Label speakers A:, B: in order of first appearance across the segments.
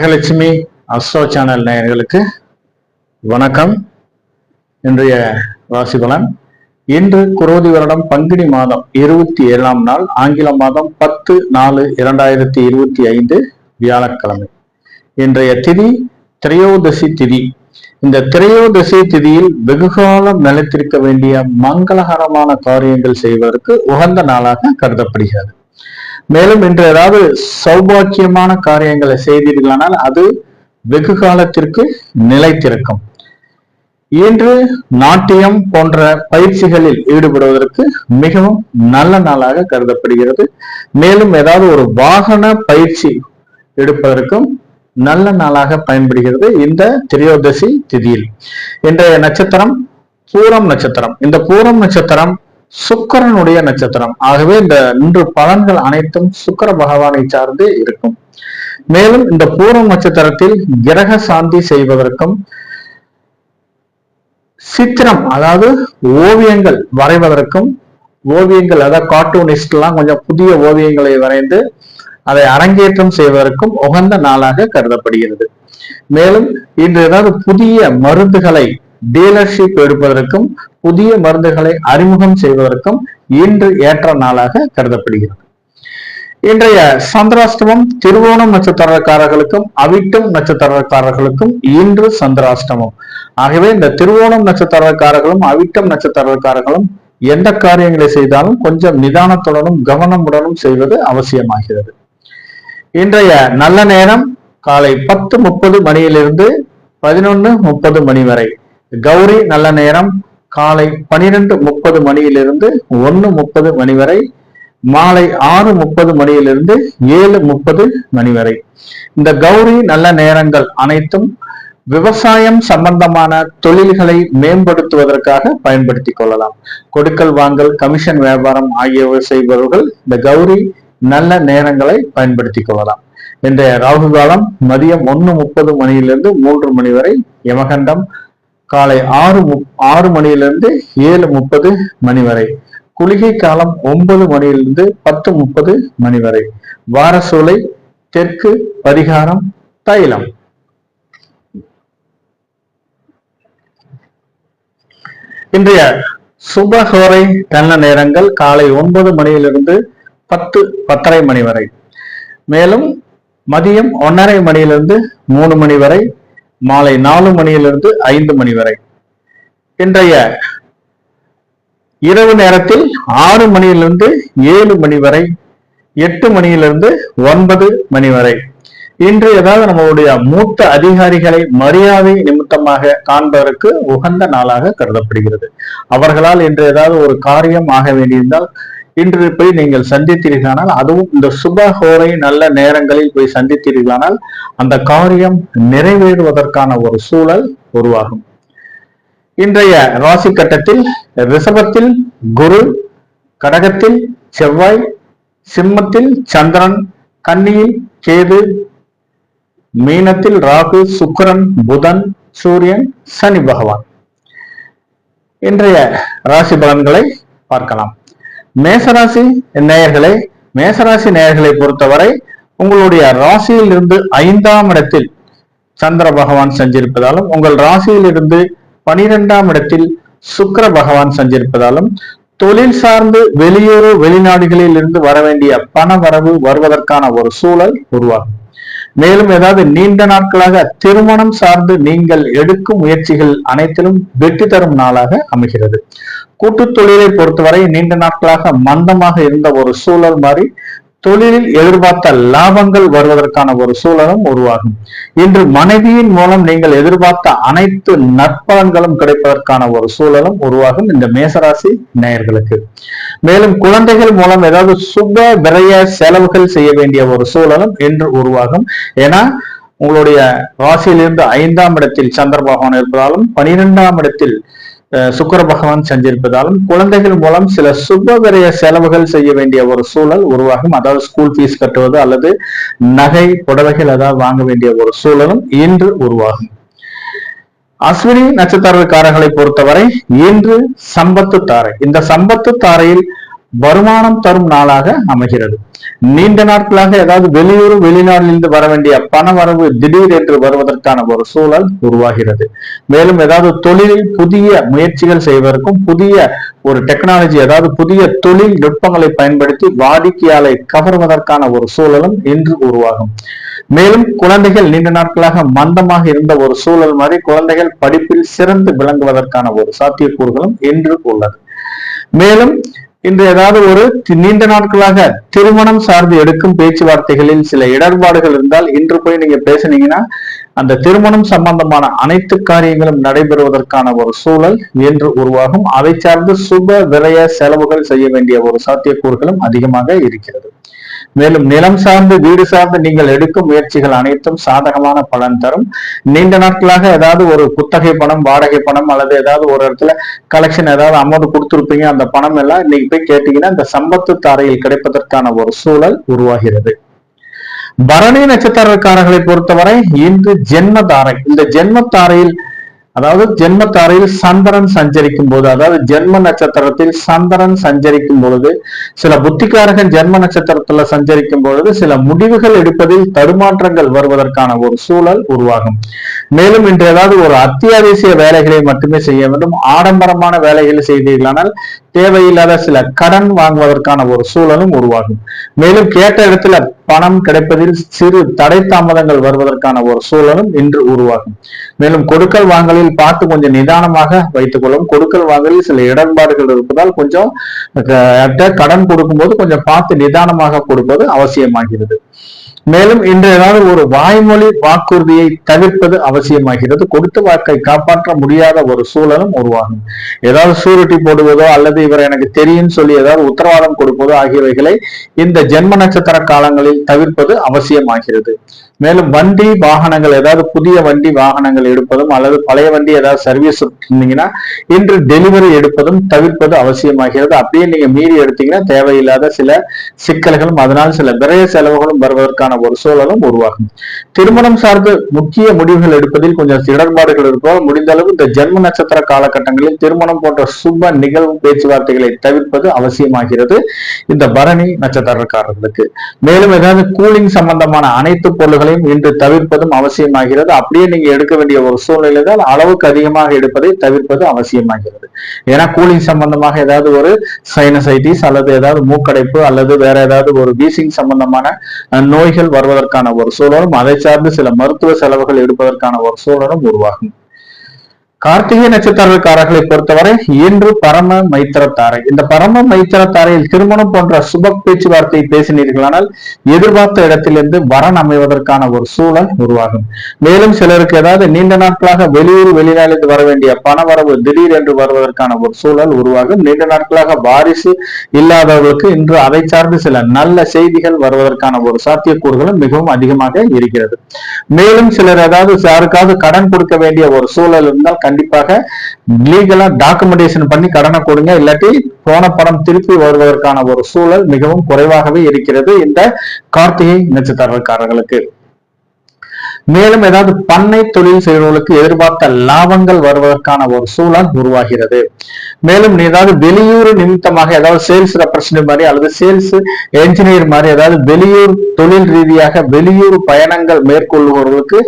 A: Lakshmi astro channel நேயர்களுக்கு வணக்கம். இன்றைய ராசி பலன். இன்று குரோதி வருடம் பங்குனி மாதம் 27ஆம் நாள், ஆங்கில மாதம் 10/4/2025 வியாழக்கிழமை. இன்றைய திதி திரையோதசி திதி. இந்த திரையோதசி திதியில் வெகுகாலம் நிலைத்திருக்க வேண்டிய மங்களகரமான காரியங்கள் செய்வதற்கு உகந்த நாளாக கருதப்படுகிறது. மேலும் இன்று ஏதாவது சௌபாக்கியமான காரியங்களை செய்தீர்களானால் அது வெகு காலத்திற்கு நிலைத்திருக்கும். இன்று நாட்டியம் போன்ற பயிற்சிகளில் ஈடுபடுவதற்கு மிகவும் நல்ல நாளாக கருதப்படுகிறது. மேலும் ஏதாவது ஒரு வாகன பயிற்சி எடுப்பதற்கும் நல்ல நாளாக பயன்படுகிறது இந்த திரையோதசி திதியில். இன்றைய நட்சத்திரம் பூரம் நட்சத்திரம். இந்த பூரம் நட்சத்திரம் சுக்கிரனுடைய நட்சத்திரம். ஆகவே இந்த இன்று பலன்கள் அனைத்தும் சுக்கிர பகவானை சார்ந்து இருக்கும். மேலும் இந்த பூரம் நட்சத்திரத்தில் கிரக சாந்தி செய்வதற்கும் சித்திரம் அதாவது ஓவியங்கள் வரைவதற்கும், ஓவியங்கள் அதாவது கார்ட்டூனிஸ்ட் எல்லாம் கொஞ்சம் புதிய ஓவியங்களை வரைந்து அதை அரங்கேற்றம் செய்வதற்கும் உகந்த நாளாக கருதப்படுகிறது. மேலும் இன்று ஏதாவது புதிய மருந்துகளை டீலர்ஷிப் எடுப்பதற்கும் புதிய மருந்துகளை அறிமுகம் செய்வதற்கும் இன்று ஏற்ற நாளாக கருதப்படுகிறது. இன்றைய சந்திராஷ்டமம் திருவோணம் நட்சத்திரக்காரர்களுக்கும் அவிட்டம் நட்சத்திரக்காரர்களுக்கும் இன்று சந்திராஷ்டமம். ஆகவே இந்த திருவோணம் நட்சத்திரக்காரர்களும் அவிட்டம் நட்சத்திரக்காரர்களும் எந்த காரியங்களை செய்தாலும் கொஞ்சம் நிதானத்துடனும் கவனமுடனும் செய்வது அவசியமாகிறது. இன்றைய நல்ல நேரம் காலை 10:30 மணியிலிருந்து 11:30 மணி வரை. கௌரி நல்ல நேரம் காலை 12:30 மணியிலிருந்து 1:30 மணி வரை. மாலை 6:30 மணியிலிருந்து 7:30 மணி வரை. இந்த கௌரி நல்ல நேரங்கள் அனைத்தும் விவசாயம் சம்பந்தமான தொழில்களை மேம்படுத்துவதற்காக பயன்படுத்திக் கொள்ளலாம். கொடுக்கல் வாங்கல், கமிஷன் வியாபாரம் ஆகியவை செய்பவர்கள் இந்த கௌரி நல்ல நேரங்களை பயன்படுத்திக் கொள்ளலாம். இன்றைய ராகு காலம் மதியம் 1:30 மணியிலிருந்து 3 மணி வரை. யமகண்டம் காலை 6 மணியிலிருந்து 7:30 மணி வரை. குளிகை காலம் 9 மணியிலிருந்து 10:30 மணி வரை. வாரசூலை தெற்கு, பரிகாரம் தைலம். இன்றைய சுபஹோரை நல்ல நேரங்கள் காலை 9 மணியிலிருந்து 10:10:30 மணி வரை. மேலும் மதியம் 1:30 மணியிலிருந்து 3 மணி வரை. மாலை 4 மணியிலிருந்து 5 மணி வரை. இன்றைய இரவு நேரத்தில் 6 மணியிலிருந்து 7 மணி வரை, 8 மணியிலிருந்து 9 மணி வரை. இன்று ஏதாவது நம்மளுடைய மூத்த அதிகாரிகளை மரியாதை நிமித்தமாக காண்பதற்கு உகந்த நாளாக கருதப்படுகிறது. அவர்களால் இன்று ஏதாவது ஒரு காரியம் ஆக வேண்டியிருந்தால் இன்று போய் நீங்கள் சந்தித்தீர்களானால், அதுவும் இந்த சுபஹோரை நல்ல நேரங்களில் போய் சந்தித்தீர்களானால் அந்த காரியம் நிறைவேறுவதற்கான ஒரு சூழல் உருவாகும். இன்றைய ராசி கட்டத்தில் ரிஷபத்தில் குரு, கடகத்தில் செவ்வாய், சிம்மத்தில் சந்திரன், கன்னியில் கேது, மீனத்தில் ராகு, சுக்கிரன், புதன், சூரியன், சனி பகவான். இன்றைய ராசி பலன்களை பார்க்கலாம். மேசராசி நேயர்களை பொறுத்தவரை உங்களுடைய ராசியில் இருந்து 5ஆம் இடத்தில் சந்திர பகவான் சஞ்சரிப்பதாலும், உங்கள் ராசியில் இருந்து 12ஆம் இடத்தில் சுக்கிர பகவான் சஞ்சரிப்பதாலும் தொழில் சார்ந்து வெளியூர் வெளிநாடுகளில் இருந்து வர வேண்டிய பண வரவு வருவதற்கான ஒரு சூழல் உருவாகும். மேலும் ஏதாவது நீண்ட நாட்களாக திருமணம் சார்ந்து நீங்கள் எடுக்கும் முயற்சிகள் அனைத்திலும் வெற்றி தரும் நாளாக அமைகிறது. கூட்டு தொழிலை பொறுத்தவரை நீண்ட நாட்களாக மந்தமாக இருந்த ஒரு சூழல் மாறி தொழிலில் எதிர்பார்த்த லாபங்கள் வருவதற்கான ஒரு சூழலும் உருவாகும். இன்று மனைவியின் மூலம் நீங்கள் எதிர்பார்த்த அனைத்து நற்பலன்களும் கிடைப்பதற்கான ஒரு சூழலும் உருவாகும் இந்த மேசராசி நேயர்களுக்கு. மேலும் குழந்தைகள் மூலம் ஏதாவது சுப விரய செலவுகள் செய்ய வேண்டிய ஒரு சூழலும் இன்று உருவாகும். ஏன்னா உங்களுடைய ராசியிலிருந்து 5ஆம் இடத்தில் சந்திர பகவான் இருப்பதாலும் 12ஆம் இடத்தில் சுக்கிர பகவான் சஞ்சரிப்பதாலும் குழந்தைகள் மூலம் சில சுப விரய செலவுகள் செய்ய வேண்டிய ஒரு சூழல் உருவாகும். அதாவது ஸ்கூல் ஃபீஸ் கட்டுவது அல்லது நகை புடவைகள் ஏதாவது வாங்க வேண்டிய ஒரு சூழலும் இன்று உருவாகும். அஸ்வினி நட்சத்திரக்காரர்களை பொறுத்தவரை இன்று சம்பத்து தாரை. இந்த சம்பத்து தாரையில் வருமானம் தரும் நாளாக அமைகிறது. நீண்ட நாட்களாக ஏதாவது வெளியூர் வெளிநாட்டிலிருந்து வர வேண்டிய பண வரவு திடீர் என்று வருவதற்கான ஒரு சூழல் உருவாகிறது. மேலும் ஏதாவது தொழிலில் புதிய முயற்சிகள் செய்வதற்கும் புதிய ஒரு டெக்னாலஜி அதாவது புதிய தொழில் நுட்பங்களை பயன்படுத்தி வாடிக்கையாளரை கவர்வதற்கான ஒரு சூழலும் இன்று உருவாகும். மேலும் குழந்தைகள் நீண்ட நாட்களாக மந்தமாக இருந்த ஒரு சூழல் மாதிரி குழந்தைகள் படிப்பில் சிறந்து விளங்குவதற்கான ஒரு சாத்தியக்கூறுகளும் இன்று உள்ளது. மேலும் இன்று ஏதாவது ஒரு நீண்ட நாட்களாக திருமணம் சார்ந்து எடுக்கும் பேச்சுவார்த்தைகளில் சில இடர்பாடுகள் இருந்தால் இன்று போய் நீங்க பேசுனீங்கன்னா அந்த திருமணம் சம்பந்தமான அனைத்து காரியங்களும் நடைபெறுவதற்கான ஒரு சூழல் என்று உருவாகும். அதை சார்ந்து சுப விரய செலவுகள் செய்ய வேண்டிய ஒரு சாத்தியக்கூறுகளும் அதிகமாக இருக்கிறது. மேலும் நிலம் சார்ந்து வீடு சார்ந்து நீங்கள் எடுக்கும் முயற்சிகள் அனைத்தும் சாதகமான பலன் தரும். நீண்ட நாட்களாக ஏதாவது ஒரு குத்தகை பணம் வாடகை பணம் அல்லது ஏதாவது ஒரு இடத்துல கலெக்ஷன் ஏதாவது அமௌண்ட் கொடுத்துருப்பீங்க, அந்த பணம் எல்லாம் இன்னைக்கு போய் கேட்டீங்கன்னா இந்த சம்பத்து தாரையில் கிடைப்பதற்கான ஒரு சூழல் உருவாகிறது. பரணி நட்சத்திரக்காரர்களை பொறுத்தவரை இன்று ஜென்மதாரை, இந்த ஜென்மத்தாரையில் அதாவது ஜென்மத்தாரையில் சந்திரன் சஞ்சரிக்கும் போது அதாவது ஜென்ம நட்சத்திரத்தில் சந்திரன் சஞ்சரிக்கும் பொழுது சில புத்திகாரகன் ஜென்ம நட்சத்திரத்துல சஞ்சரிக்கும் பொழுது சில முடிவுகள் எடுப்பதில் தடுமாற்றங்கள் வருவதற்கான ஒரு சூழல் உருவாகும். மேலும் இன்று ஏதாவது ஒரு அத்தியாவசிய வேலைகளை மட்டுமே செய்ய வேண்டும். ஆடம்பரமான வேலைகளை செய்தீர்களானால் தேவையில்லாத சில கடன் வாங்குவதற்கான ஒரு சூழலும் உருவாகும். மேலும் கேட்ட இடத்துல பணம் கிடைப்பதில் சிறு தடை தாமதங்கள் வருவதற்கான ஒரு சூழலும் இன்று உருவாகும். மேலும் கொடுக்கல் வாங்கலில் பார்த்து கொஞ்சம் நிதானமாக வைத்துக் கொள்ளும். கொடுக்கல் வாங்கலில் சில இடர்பாடுகள் இருப்பதால் கொஞ்சம் கடன் கொடுக்கும்போது கொஞ்சம் பார்த்து நிதானமாக கொடுப்பது அவசியமாகிறது. மேலும் இன்று ஏதாவது ஒரு வாய்மொழி வாக்குறுதியை தவிர்ப்பது அவசியமாகிறது. கொடுத்த வாக்கை காப்பாற்ற முடியாத ஒரு சூழலும் உருவாகும். ஏதாவது சூரிட்டி போடுவதோ அல்லது இவர் எனக்கு தெரியும் சொல்லி ஏதாவது உத்தரவாதம் கொடுப்பதோ ஆகியவைகளை இந்த ஜென்ம நட்சத்திர காலங்களில் தவிர்ப்பது அவசியமாகிறது. மேலும் வண்டி வாகனங்கள் ஏதாவது புதிய வண்டி வாகனங்கள் எடுப்பதும் அல்லது பழைய வண்டி ஏதாவது சர்வீஸ் இருந்தீங்கன்னா இன்று டெலிவரி எடுப்பதும் தவிர்ப்பது அவசியமாகிறது. அப்படியே நீங்க மீறி எடுத்தீங்கன்னா தேவையில்லாத சில சிக்கல்களும் அதனால் சில விரைய செலவுகளும் வருவதற்கான ஒரு சூழலும் உருவாகும். திருமணம் சார்ந்து முக்கிய முடிவுகள் எடுப்பதில் கொஞ்சம் இடர்பாடுகள் இருப்பதால் முடிந்த அளவு இந்த ஜென்ம நட்சத்திர காலகட்டங்களில் திருமணம் போன்ற சுப நிகழ்வு பேச்சுவார்த்தைகளை தவிர்ப்பது அவசியமாகிறது இந்த பரணி நட்சத்திரக்காரர்களுக்கு. மேலும் ஏதாவது கூலிங் சம்பந்தமான அனைத்து பொருள்கள் இன்று தவிர்ப்பதும் அவசியமாகிறது. அப்படியே நீங்க எடுக்க வேண்டிய ஒரு சூழ்நிலை தான் அளவுக்கு அதிகமாக எடுப்பதை தவிர்ப்பது அவசியமாகிறது. ஏன்னா கூலிங் சம்பந்தமாக ஏதாவது ஒரு சைனசைட்டிஸ் அல்லது ஏதாவது மூக்கடைப்பு அல்லது வேற ஏதாவது ஒரு வீசிங் சம்பந்தமான நோய்கள் வருவதற்கான ஒரு சூழலும் அதை சார்ந்து சில மருத்துவ செலவுகள் எடுப்பதற்கான ஒரு சூழலும் உருவாகும். கார்த்திகை நட்சத்திரக்காரர்களை பொறுத்தவரை இன்று பரம மைத்திரத்தாரை, இந்த பரம மைத்திரத்தாரையில் திருமணம் போன்ற சுப பேச்சுவார்த்தை பேசினீர்களானால் எதிர்பார்த்த இடத்திலிருந்து வரன் அமைவதற்கான ஒரு சூழல் உருவாகும். மேலும் சிலருக்கு ஏதாவது நீண்ட நாட்களாக வெளியூர் வெளிநாட்டிலிருந்து வர வேண்டிய பண வரவு திடீர் என்று வருவதற்கான ஒரு சூழல் உருவாகும். நீண்ட நாட்களாக வாரிசு இல்லாதவர்களுக்கு இன்று அதை சார்ந்து சில நல்ல செய்திகள் வருவதற்கான ஒரு சாத்தியக்கூறுகளும் மிகவும் அதிகமாக இருக்கிறது. மேலும் சிலர் ஏதாவது யாருக்காவது கடன் கொடுக்க வேண்டிய ஒரு சூழல் இருந்தால் கண்டிப்பாக லீகலா டாக்குமெண்டேஷன் பண்ணி கடனை கொடுங்க, இல்லாட்டி போன பணம் திருப்பி வருவதற்கான ஒரு சூழல் மிகவும் குறைவாகவே இருக்கிறது இந்த கார்த்திகை நட்சத்திரக்காரர்களுக்கு. மேலும் ஏதாவது பண்ணை தொழில் செய்வர்களுக்கு எதிர்பார்த்த லாபங்கள் வருவதற்கான ஒரு சூழல் உருவாகிறது. மேலும் ஏதாவது வெளியூர் நிமித்தமாக ஏதாவது சேல்ஸ் ரெப்ரசன்டேட்டிவ் மாதிரி அல்லது சேல்ஸ் என்ஜினியர் மாதிரி ஏதாவது வெளியூர் தொழில் ரீதியாக வெளியூர் பயணங்கள் மேற்கொள்பவர்களுக்கு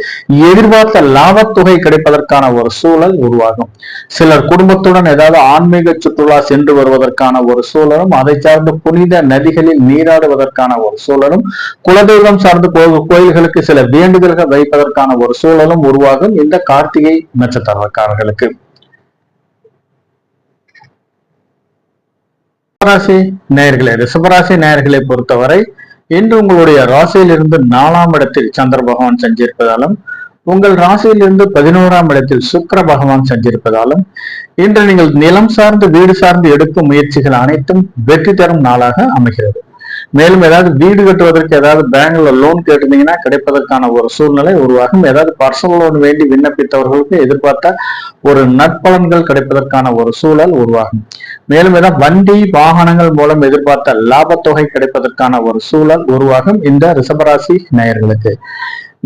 A: எதிர்பார்த்த லாபத்தொகை கிடைப்பதற்கான ஒரு சூழல் உருவாகும். சிலர் குடும்பத்துடன் ஏதாவது ஆன்மீக சுற்றுலா சென்று வருவதற்கான ஒரு சூழலும் அதை சார்ந்து புனித நதிகளில் நீராடுவதற்கான ஒரு சூழலும் குலதெய்வம் சார்ந்து கோயில்களுக்கு சில வேண்டுதல்கள் வைப்பதற்கான ஒரு சூழலும் உருவாகும் இந்த கார்த்திகை நட்சத்திரக்காரர்களுக்கு. ராசி நேயர்களே, ரிஷபராசி நேயர்களை பொறுத்தவரை இன்று உங்களுடைய ராசியிலிருந்து 4ஆம் இடத்தில் சந்திர பகவான் சஞ்சரிப்பதாலும் உங்கள் ராசியிலிருந்து 11ஆம் இடத்தில் சுக்கிர பகவான் சஞ்சரிப்பதாலும் இன்று நீங்கள் நிலம் சார்ந்து வீடு சார்ந்து எடுக்கும் முயற்சிகள் அனைத்தும் வெற்றி தரும் நாளாக அமைகிறது. மேலும் ஏதாவது வீடு கட்டுவதற்கு ஏதாவது பேங்க்ல லோன் கேட்டிருந்தீங்கன்னா கிடைப்பதற்கான ஒரு சூழ்நிலை உருவாகும். ஏதாவது பர்சனல் லோன் வேண்டி விண்ணப்பித்தவர்களுக்கு எதிர்பார்த்த ஒரு நற்பலன்கள் கிடைப்பதற்கான ஒரு சூழல் உருவாகும். மேலும் ஏதாவது வண்டி வாகனங்கள் மூலம் எதிர்பார்த்த லாபத்தொகை கிடைப்பதற்கான ஒரு சூழல் உருவாகும் இந்த ரிஷபராசி நேயர்களுக்கு.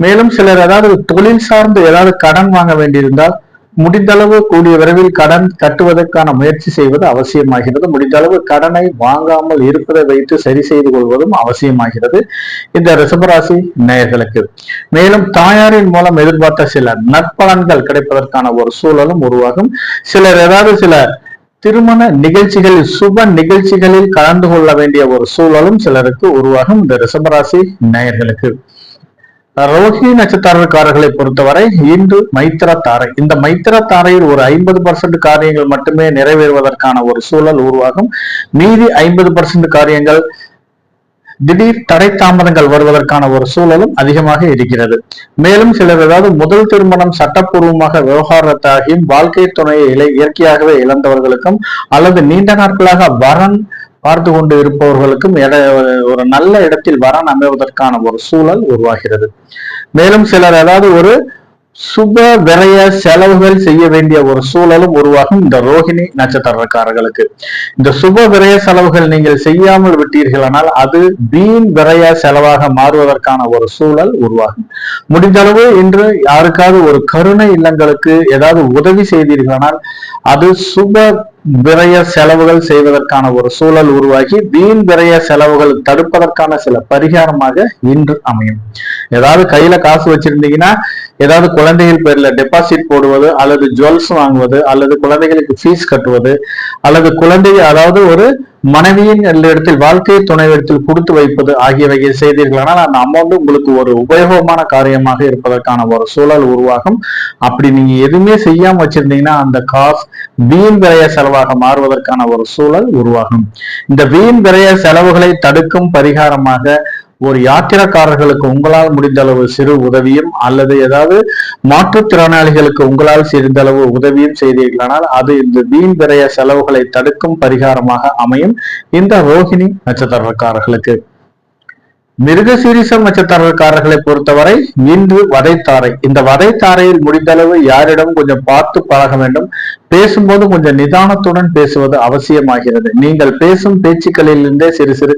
A: மேலும் சிலர் ஏதாவது தொழில் சார்ந்து ஏதாவது கடன் வாங்க வேண்டியிருந்தால் முடிந்தளவு கூடிய விரைவில் கடன் கட்டுவதற்கான முயற்சி செய்வது அவசியமாகிறது. முடிந்தளவு கடனை வாங்காமல் இருப்பதை வைத்து சரி செய்து கொள்வதும் அவசியமாகிறது இந்த ரிஷபராசி நேயர்களுக்கு. மேலும் தாயாரின் மூலம் எதிர்பார்த்த சில நற்பலன்கள் கிடைப்பதற்கான ஒரு சூழலும் உருவாகும். சிலர் ஏதாவது சில திருமண நிகழ்ச்சிகளில் சுப நிகழ்ச்சிகளில் கலந்து கொள்ள வேண்டிய ஒரு சூழலும் சிலருக்கு உருவாகும் இந்த ரிஷபராசி நேயர்களுக்கு. ரோஹிணி நட்சத்திரக்காரர்களை பொறுத்தவரை இன்று மைத்திர தாரை. இந்த மைத்திர தாரையில் ஒரு 50% காரியங்கள் மட்டுமே நிறைவேறுவதற்கான ஒரு சூழல் உருவாகும். மீதி 50% காரியங்கள் திடீர் தடை தாமதங்கள் வருவதற்கான ஒரு சூழலும் அதிகமாக இருக்கிறது. மேலும் சிலர் ஏதாவது முதல் திருமணம் சட்டப்பூர்வமாக விவகாரத்தாகியும் வாழ்க்கை துணையை இயற்கையாகவே இழந்தவர்களுக்கும் அல்லது நீண்ட நாட்களாக வரன் பார்த்து கொண்டு இருப்பவர்களுக்கும் ஒரு நல்ல இடத்தில் வரன் அமைவதற்கான ஒரு சூழல் உருவாகிறது. மேலும் சிலர் ஏதாவது ஒரு சுப விரய செலவுகள் செய்ய வேண்டிய ஒரு சூழலும் உருவாகும் இந்த ரோஹிணி நட்சத்திரக்காரர்களுக்கு. இந்த சுப விரய செலவுகள் நீங்கள் செய்யாமல் விட்டீர்களானால் அது வீண் விரய செலவாக மாறுவதற்கான ஒரு சூழல் உருவாகும். முடிந்தளவு இன்று யாருக்காவது ஒரு கருணை இல்லங்களுக்கு ஏதாவது உதவி செய்தீர்களானால் அது சுப விரய செலவுகள் செய்வதற்கான ஒரு சூழல் உருவாகி வீண் விரய செலவுகள் தடுப்பதற்கான சில பரிகாரமாக இன்று அமையும். ஏதாவது கையில காசு வச்சிருந்தீங்கன்னா ஏதாவது குழந்தைகள் பேர்ல டெபாசிட் போடுவது அல்லது ஜுவல்ஸ் வாங்குவது அல்லது குழந்தைகளுக்கு ஃபீஸ் கட்டுவது அல்லது குழந்தைகள் அதாவது ஒரு மனைவியின் இடத்தில் வாழ்க்கை துணைவிடத்தில் கொடுத்து வைப்பது ஆகியவையை செய்தீர்களானால் அந்த அமௌண்ட் உங்களுக்கு ஒரு உபயோகமான காரியமாக இருப்பதற்கான ஒரு சூழல் உருவாகும். அப்படி நீங்க எதுவுமே செய்யாம வச்சிருந்தீங்கன்னா அந்த காசு வீண் விரய செலவாக மாறுவதற்கான ஒரு சூழல் உருவாகும். இந்த வீண் விரய செலவுகளை தடுக்கும் பரிகாரமாக ஒரு யாத்திரக்காரர்களுக்கு உங்களால் முடிந்த அளவு சிறு உதவியும் அல்லது ஏதாவது மாற்றுத்திறனாளிகளுக்கு உங்களால் சிறிந்த அளவு உதவியும் செய்தீர்களானால் அது இந்த வீண் விரய செலவுகளை தடுக்கும் பரிகாரமாக அமையும் இந்த ரோஹிணி நட்சத்திரக்காரர்களுக்கு. மிருகசீரிஷம் நட்சத்திரக்காரர்களை பொறுத்தவரை இன்று வதைத்தாரை. இந்த வதைத்தாரையில் முடிந்தளவு யாரிடம் கொஞ்சம் பார்த்து பழக வேண்டும். பேசும்போது கொஞ்சம் நிதானத்துடன் பேசுவது அவசியமாகிறது. நீங்கள் பேசும் பேச்சுக்களிலிருந்தே சிறு சிறு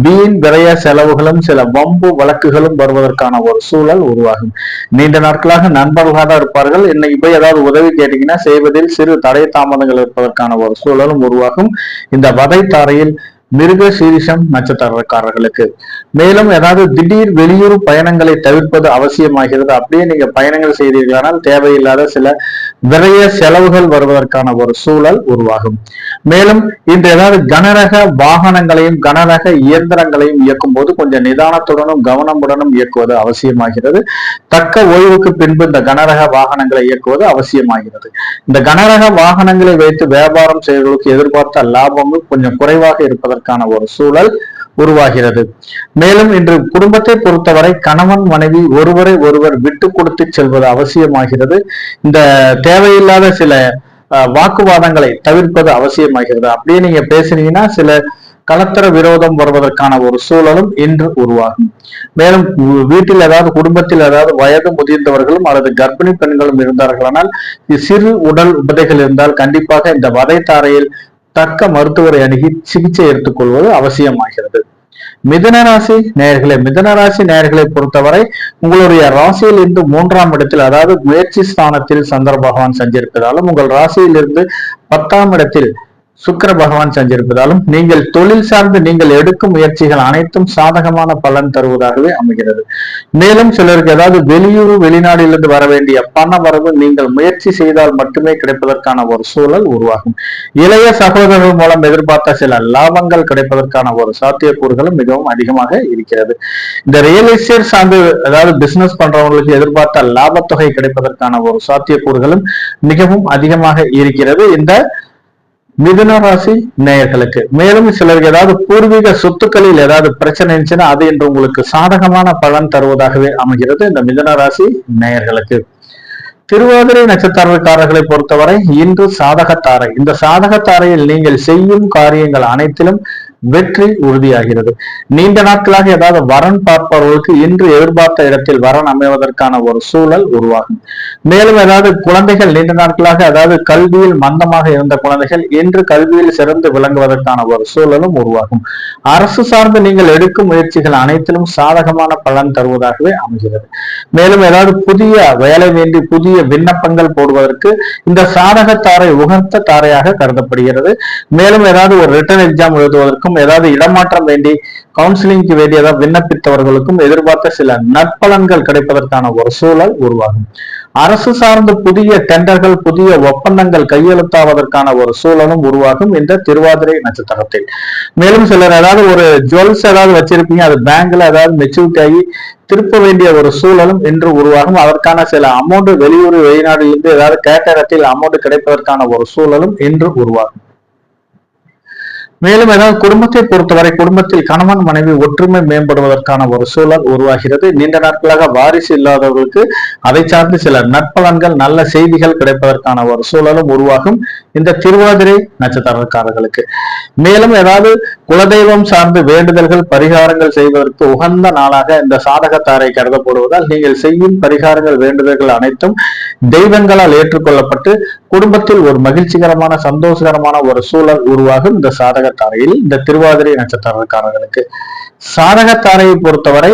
A: வீண் விரய செலவுகளும் சில வம்பு வழக்குகளும் வருவதற்கான ஒரு சூழல் உருவாகும். நீண்ட நாட்களாக நண்பர்களாக இருப்பார்கள். இன்னைக்கு போய் ஏதாவது உதவி கேட்டீங்கன்னா செய்வதில் சிறு தடை தாமதங்கள் இருப்பதற்கான ஒரு சூழலும் உருவாகும் இந்த வதைத்தாரையில் மிருக சீரிஷம் நட்சத்திரக்காரர்களுக்கு. மேலும் ஏதாவது திடீர் வெளியூர் பயணங்களை தவிர்ப்பது அவசியமாகிறது. அப்படியே நீங்க பயணங்கள் செய்தீர்களானால் தேவையில்லாத சில விரைய செலவுகள் வருவதற்கான ஒரு சூழல் உருவாகும். மேலும் இன்று ஏதாவது கனரக வாகனங்களையும் கனரக இயந்திரங்களையும் இயக்கும் போது கொஞ்சம் நிதானத்துடனும் கவனமுடனும் இயக்குவது அவசியமாகிறது. தக்க ஓய்வுக்கு பின்பு இந்த கனரக வாகனங்களை இயக்குவது அவசியமாகிறது. இந்த கனரக வாகனங்களை வைத்து வியாபாரம் செய்வதற்கு எதிர்பார்த்த லாபமும் கொஞ்சம் குறைவாக இருப்பதற்கான ஒரு சூழல் உருவாகிறது. மேலும் இன்று குடும்பத்தை பொறுத்தவரை கணவன் மனைவி ஒருவரை ஒருவர் விட்டு கொடுத்து செல்வது அவசியமாகிறது. இந்த தேவையில்லாத சில வாக்குவாதங்களை தவிர்ப்பது அவசியமாகிறது. அப்படியே நீங்க பேசுனீங்கன்னா சில கலத்தர விரோதம் வருவதற்கான ஒரு சூழலும் இன்று உருவாகும். மேலும் வீட்டில் ஏதாவது குடும்பத்தில் ஏதாவது வயது முதிர்ந்தவர்களும் அல்லது கர்ப்பிணி பெண்களும் இருந்தார்களானால் சிறு உடல் உபதைகள் இருந்தால் கண்டிப்பாக இந்த வதைத்தாரையில் தக்க மருத்துவரை அணுகி சிகிச்சை எடுத்துக்கொள்வது அவசியமாகிறது. மிதுனராசி நேயர்களை பொறுத்தவரை உங்களுடைய ராசியில் இருந்து 3ஆம் இடத்தில் அதாவது முயற்சி ஸ்தானத்தில் சந்திர பகவான் சஞ்சரிப்பதாலும் உங்கள் ராசியிலிருந்து 10ஆம் இடத்தில் சுக்கிர பகவான் சஞ்சரிப்பதாலும் நீங்கள் தொழில் சார்ந்து நீங்கள் எடுக்கும் முயற்சிகள் அனைத்தும் சாதகமான பலன் தருவதாகவே அமைகிறது. மேலும் சிலருக்கு ஏதாவது வெளியூர் வெளிநாட்டிலிருந்து வர வேண்டிய பண வரவு நீங்கள் முயற்சி செய்தால் மட்டுமே கிடைப்பதற்கான ஒரு சூழல் உருவாகும். இளைய சகோதரர்கள் மூலம் எதிர்பார்த்த சில லாபங்கள் கிடைப்பதற்கான ஒரு சாத்தியக்கூறுகளும் மிகவும் அதிகமாக இருக்கிறது. இந்த ரியல் எஸ்டேட் சார்ந்து ஏதாவது பிசினஸ் பண்றவங்களுக்கு எதிர்பார்த்த லாபத்தொகை கிடைப்பதற்கான ஒரு சாத்தியக்கூறுகளும் மிகவும் அதிகமாக இருக்கிறது இந்த மிதுன ராசி நேயர்களுக்கு. மேலும் சிலருக்கு ஏதாவது பூர்வீக சொத்துக்களில் ஏதாவது பிரச்சனை இருந்துச்சுன்னா அது இன்று உங்களுக்கு சாதகமான பலன் தருவதாகவே அமைகிறது இந்த மிதுன ராசி நேயர்களுக்கு. திருவாதிரை நட்சத்திரக்காரர்களை பொறுத்தவரை இன்று சாதகத்தாரை. இந்த சாதகத்தாரையில் நீங்கள் செய்யும் காரியங்கள் அனைத்திலும் வெற்றி உறுதியாகிறது. நீண்ட நாட்களாக ஏதாவது வரன் பார்ப்பவர்களுக்கு இன்று எதிர்பார்த்த இடத்தில் வரன் அமைவதற்கான ஒரு சூழல் உருவாகும். மேலும் ஏதாவது குழந்தைகள் நீண்ட நாட்களாக அதாவது கல்வியில் மந்தமாக இருந்த குழந்தைகள் இன்று கல்வியில் சிறந்து விளங்குவதற்கான ஒரு சூழலும் உருவாகும். அரசு சார்ந்து நீங்கள் எடுக்கும் முயற்சிகள் அனைத்திலும் சாதகமான பலன் தருவதாகவே அமைகிறது. மேலும் ஏதாவது புதிய வேலை வேண்டி புதிய விண்ணப்பங்கள் போடுவதற்கு இந்த சாதக தாரை உகந்த தாரையாக கருதப்படுகிறது. மேலும் ஏதாவது ஒரு ரிட்டன் எக்ஸாம் எழுதுவதற்கும் ஏதாவது இடமாற்றம் வேண்டி கவுன்சிலிங்க்கு வேண்டி ஏதாவது விண்ணப்பித்தவர்களுக்கும் எதிர்பார்த்த சில நற்பலன்கள் கிடைப்பதற்கான ஒரு சூழல் உருவாகும். அரசு சார்ந்த புதிய டெண்டர்கள் புதிய ஒப்பந்தங்கள் கையெழுத்தாவதற்கான ஒரு சூழலும் உருவாகும் இந்த திருவாதிரை நட்சத்திரத்தில். மேலும் சிலர் ஏதாவது ஒரு ஜுவல்ஸ் ஏதாவது வச்சிருப்பீங்க, அது பேங்க்ல ஏதாவது மெச்சூரிட்டி ஆகி திருப்ப வேண்டிய ஒரு சூழலும் இன்று உருவாகும். அதற்கான சில அமௌண்ட் வெளியூர் வெளிநாட்டிலிருந்து ஏதாவது கேட்ட இடத்தில் அமௌண்ட் கிடைப்பதற்கான ஒரு சூழலும் இன்று உருவாகும். மேலும் ஏதாவது குடும்பத்தை பொறுத்தவரை குடும்பத்தில் கணவன் மனைவி ஒற்றுமை மேம்படுவதற்கான ஒரு சூழல் உருவாகிறது. நீண்ட நாட்களாக வாரிசு இல்லாதவர்களுக்கு அதை சார்ந்து சில நற்பலன்கள் நல்ல செய்திகள் கிடைப்பதற்கான ஒரு சூழலும் உருவாகும் இந்த திருவாதிரை நட்சத்திரக்காரர்களுக்கு. மேலும் ஏதாவது குலதெய்வம் சார்ந்து வேண்டுதல்கள் பரிகாரங்கள் செய்வதற்கு உகந்த நாளாக இந்த சாதகத்தாரை கருதப்படுவதால் நீங்கள் செய்யும் பரிகாரங்கள் வேண்டுதல்கள் அனைத்தும் தெய்வங்களால் ஏற்றுக்கொள்ளப்பட்டு குடும்பத்தில் ஒரு மகிழ்ச்சிகரமான சந்தோஷகரமான ஒரு சூழல் உருவாகும் இந்த சாதகத்தாரையில். இந்த திருவாதிரை நட்சத்திரக்காரர்களுக்கு சாதகத்தாரையை பொறுத்தவரை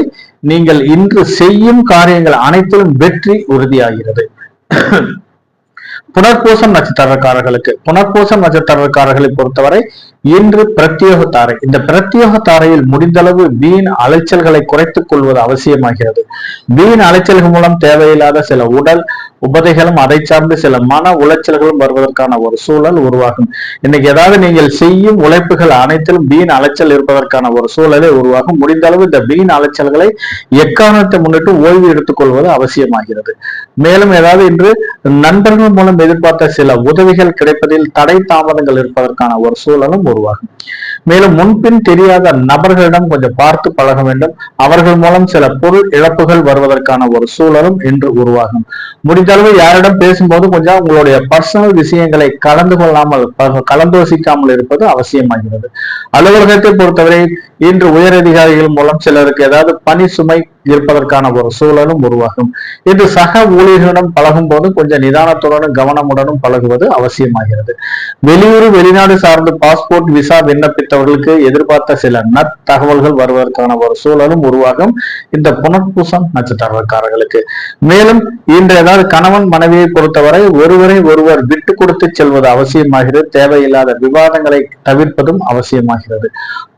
A: நீங்கள் இன்று செய்யும் காரியங்கள் அனைத்திலும் வெற்றி உறுதியாகிறது. புனர்பூசம் நட்சத்திரக்காரர்களுக்கு புனர்பூசம் நட்சத்திரக்காரர்களை பொறுத்தவரை இன்று பிரத்யோக தாரை. இந்த பிரத்யோக தாரையில் முடிந்தளவு வீண் அலைச்சல்களை குறைத்துக் கொள்வது அவசியமாகிறது. வீண் அலைச்சல்கள் மூலம் தேவையில்லாத சில உடல் உபதைகளும் அதை சார்ந்து சில மன உளைச்சல்களும் வருவதற்கான ஒரு சூழல் உருவாகும். இன்னைக்கு ஏதாவது நீங்கள் செய்யும் உழைப்புகள் அனைத்திலும் வீண் அலைச்சல் இருப்பதற்கான ஒரு சூழலை உருவாகும். முடிந்த அளவு இந்த வீண் அலைச்சல்களை எக்காரணத்தை முன்னிட்டு ஓய்வு எடுத்துக் கொள்வது அவசியமாகிறது. மேலும் ஏதாவது இன்று நண்பர்கள் மூலம் எதிர்பார்த்த சில உதவிகள் கிடைப்பதில் தடை தாமதங்கள் இருப்பதற்கான ஒரு சூழலும் உருவாகும். மேலும் முன்பின் தெரியாத நபர்களிடம் கொஞ்சம் பார்த்து பழக வேண்டும். அவர்கள் மூலம் சில பொருள் இழப்புகள் வருவதற்கான ஒரு சூழலும் இன்று உருவாகும். முடிந்தளவு யாரிடம் பேசும்போது கொஞ்சம் உங்களுடைய பர்சனல் விஷயங்களை கலந்தோசிக்காமல் இருப்பது அவசியமாகிறது. அலுவலகத்தை பொறுத்தவரை இன்று உயரதிகாரிகள் மூலம் சிலருக்கு ஏதாவது பணி சுமை இருப்பதற்கான ஒரு சூழலும் உருவாகும். இன்று சக ஊழியர்களிடம் பழகும் போது கொஞ்சம் நிதானத்துடனும் கவனமுடனும் பழகுவது அவசியமாகிறது. வெளியூர் வெளிநாடு சார்ந்து பாஸ்போர்ட் விசா விண்ணப்பித்தவர்களுக்கு எதிர்பார்த்த சில நற்தகவல்கள் வருவதற்கான ஒரு சூழலும் உருவாகும் இந்த புனர்பூசம் நட்சத்திரக்காரர்களுக்கு. மேலும் இன்று ஏதாவது கணவன் மனைவியை பொறுத்தவரை ஒருவரை ஒருவர் விட்டு கொடுத்து செல்வது அவசியமாகிறது. தேவையில்லாத விவாதங்களை தவிர்ப்பதும் அவசியமாகிறது.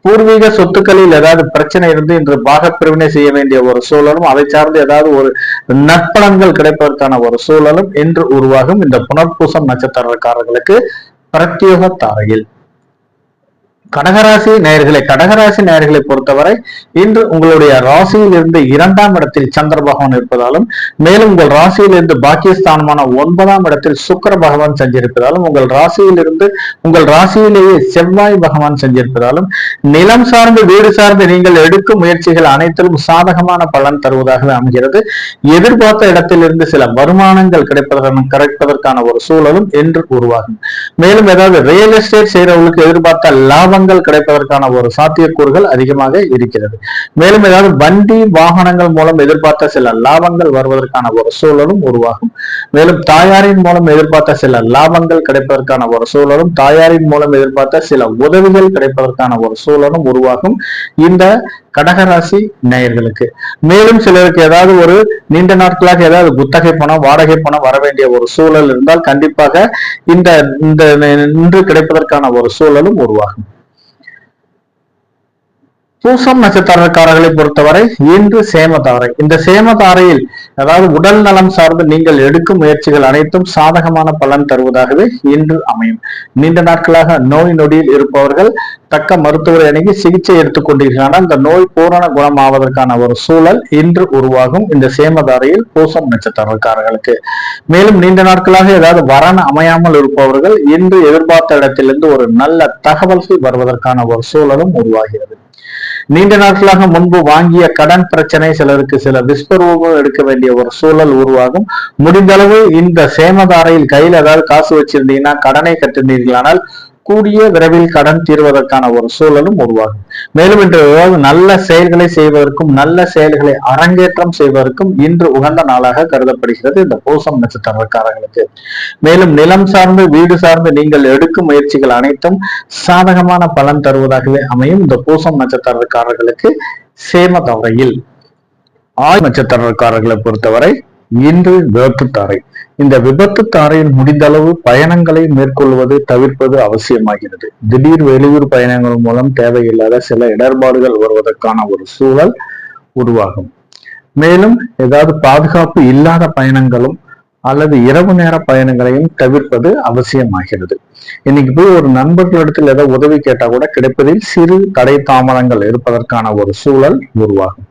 A: பூர்வீக சொத்துக்களில் ஏதாவது பிரச்சனை இருந்து இன்று பாகப்பிரிவினை செய்ய வேண்டிய ஒரு சூழலும் அதை சார்ந்து ஏதாவது ஒரு நற்பலன்கள் கிடைப்பதற்கான ஒரு சூழலும் இன்று உருவாகும் இந்த புனர்பூசம் நட்சத்திரக்காரர்களுக்கு பிரத்யோக தாரையில். கடகராசி நேயர்களை பொறுத்தவரை இன்று உங்களுடைய ராசியில் இருந்து 2ஆம் இடத்தில் சந்திர பகவான் இருப்பதாலும் மேலும் உங்கள் ராசியில் இருந்து பாக்கியஸ்தானமான 9ஆம் இடத்தில் சுக்கிர பகவான் செஞ்சிருப்பதாலும் உங்கள் ராசியிலேயே செவ்வாய் பகவான் செஞ்சிருப்பதாலும் நிலம் சார்ந்து வீடு சார்ந்து நீங்கள் எடுக்கும் முயற்சிகள் அனைத்திலும் சாதகமான பலன் தருவதாகவே அமைகிறது. எதிர்பார்த்த இடத்திலிருந்து சில வருமானங்கள் கிடைப்பதற்கான ஒரு சூழலும் இன்று உருவாகும். மேலும் ஏதாவது ரியல் எஸ்டேட் செய்யறவர்களுக்கு எதிர்பார்த்த லாபங்கள் கிடைப்பதற்கான ஒரு சாத்தியக்கூறுகள் அதிகமாக இருக்கிறது. மேலும் ஏதாவது வண்டி வாகனங்கள் மூலம் எதிர்பார்த்த சில லாபங்கள் வருவதற்கான ஒரு சூழலும் உருவாகும். மேலும் தாயாரின் மூலம் எதிர்பார்த்த சில லாபங்கள் கிடைப்பதற்கான ஒரு சூழலும் தாயாரின் மூலம் எதிர்பார்த்த சில உதவிகள் கிடைப்பதற்கான ஒரு சூழலும் உருவாகும் இந்த கடகராசி நேயர்களுக்கு. மேலும் சிலருக்கு ஏதாவது ஒரு நீண்ட நாட்களாக ஏதாவது குத்தகை பணம் வாடகை பணம் வர வேண்டிய ஒரு சூழல் இருந்தால் கண்டிப்பாக இன்று கிடைப்பதற்கான ஒரு சூழலும் உருவாகும். பூசம் நட்சத்திரக்காரர்களை பொறுத்தவரை இன்று சேமதாரை. இந்த சேமதாரையில் அதாவது உடல் நலம் சார்ந்து நீங்கள் எடுக்கும் முயற்சிகள் அனைத்தும் சாதகமான பலன் தருவதாகவே இன்று அமையும். நீண்ட நாட்களாக நோய் நொடியில் இருப்பவர்கள் தக்க மருத்துவரை அணுகி சிகிச்சை எடுத்துக் கொண்டிருக்கிறார்கள். அந்த நோய் பூரண குணமாவதற்கான ஒரு சூழல் இன்று உருவாகும் இந்த சேமதாரையில் பூசம் நட்சத்திரக்காரர்களுக்கு. மேலும் நீண்ட நாட்களாக ஏதாவது வரன் அமையாமல் இருப்பவர்கள் இன்று எதிர்பார்த்த இடத்திலிருந்து ஒரு நல்ல தகவல்கள் வருவதற்கான ஒரு சூழலும் உருவாகிறது. நீண்ட நாட்களாக முன்பு வாங்கிய கடன் பிரச்சனை சிலருக்கு சில விஸ்வரூபம் எடுக்க வேண்டிய ஒரு சூழல் உருவாகும். முடிந்த அளவு இந்த சேமதாரையில் கையில் ஏதாவது காசு வச்சிருந்தீங்கன்னா கடனை கட்டினீர்களானால் கூடிய விரைவில் கடன் தீர்வதற்கான ஒரு சூழலும் உருவாகும். மேலும் இன்று நல்ல செயல்களை செய்வதற்கும் நல்ல செயல்களை அரங்கேற்றம் செய்வதற்கும் இன்று உகந்த நாளாக கருதப்படுகிறது இந்த பூசம் நட்சத்திரக்காரர்களுக்கு. மேலும் நிலம் சார்ந்து வீடு சார்ந்து நீங்கள் எடுக்கும் முயற்சிகள் அனைத்தும் சாதகமான பலன் தருவதாகவே அமையும் இந்த பூசம் நட்சத்திரக்காரர்களுக்கு. சேம தவறையில் நட்சத்திரக்காரர்களை பொறுத்தவரை இன்று விபத்து தாரை. இந்த விபத்து தாரையில் முடிந்த அளவு பயணங்களை மேற்கொள்வது தவிர்ப்பது அவசியமாகிறது. திடீர் வெளியூர் பயணங்கள் மூலம் தேவையில்லாத சில இடர்பாடுகள் வருவதற்கான ஒரு சூழல் உருவாகும். மேலும் ஏதாவது பாதுகாப்பு இல்லாத பயணங்களும் அல்லது இரவு நேர பயணங்களையும் தவிர்ப்பது அவசியமாகிறது. இன்னைக்கு போய் ஒரு நண்பர்களிடத்தில் ஏதோ உதவி கேட்டா கூட கிடைப்பதில் சிறு தடை தாமதங்கள் இருப்பதற்கான ஒரு சூழல் உருவாகும்.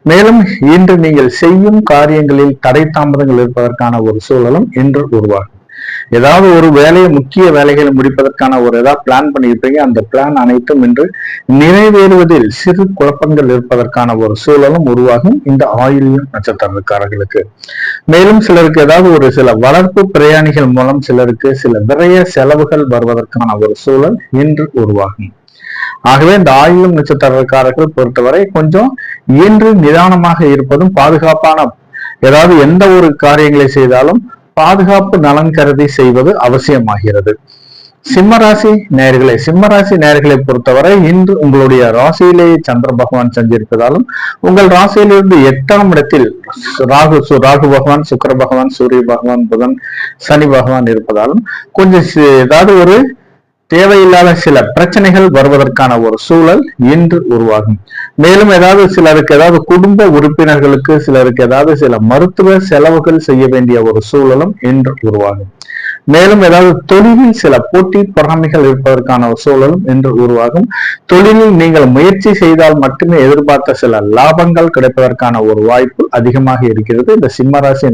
A: மேலும் இன்று நீங்கள் செய்யும் காரியங்களில் தடை தாமதங்கள் இருப்பதற்கான ஒரு சூழலும் இன்று உருவாகும். ஏதாவது ஒரு வேலையை முக்கிய வேலைகளை முடிப்பதற்கான ஒரு ஏதாவது பிளான் பண்ணியிருப்பீங்க, அந்த பிளான் அனைத்தும் இன்று நிறைவேறுவதில் சிறு குழப்பங்கள் இருப்பதற்கான ஒரு சூழலும் உருவாகும் இந்த ஆயில்யம் நட்சத்திரக்காரர்களுக்கு. மேலும் சிலருக்கு ஏதாவது ஒரு சில வளர்ப்பு பிரயாணிகள் மூலம் சிலருக்கு சில விரைய செலவுகள் வருவதற்கான ஒரு சூழல் இன்று உருவாகும். ஆகவே இந்த ஆயில்யம் நட்சத்திரக்காரர்கள் பொறுத்தவரை கொஞ்சம் இன்று நிதானமாக இருப்பதும் பாதுகாப்பான ஏதாவது எந்த ஒரு காரியங்களை செய்தாலும் பாதுகாப்பு நலன் கருதி செய்வது அவசியமாகிறது. சிம்மராசி நேயர்களை பொறுத்தவரை இன்று உங்களுடைய ராசியிலேயே சந்திர பகவான் செஞ்சிருப்பதாலும் உங்கள் ராசியிலிருந்து 8ஆம் இடத்தில் ராகு பகவான், சுக்கிர பகவான், சூரிய பகவான், புதன், சனி பகவான் இருப்பதாலும் கொஞ்சம் ஏதாவது ஒரு தேவையில்லாத சில பிரச்சனைகள் வருவதற்கான ஒரு சூழல் இன்று உருவாகும். மேலும் ஏதாவது சிலருக்கு ஏதாவது குடும்ப உறுப்பினர்களுக்கு சிலருக்கு ஏதாவது சில மருத்துவ செலவுகள் செய்ய வேண்டிய ஒரு சூழலும் இன்று உருவாகும். மேலும் ஏதாவது தொழிலில் சில போட்டி பொறாமைகள் இருப்பதற்கான ஒரு சூழலும் இன்று உருவாகும். தொழிலில் நீங்கள் முயற்சி செய்தால் மட்டுமே எதிர்பார்த்த சில லாபங்கள் கிடைப்பதற்கான ஒரு வாய்ப்பு அதிகமாக இருக்கிறது இந்த சிம்மராசி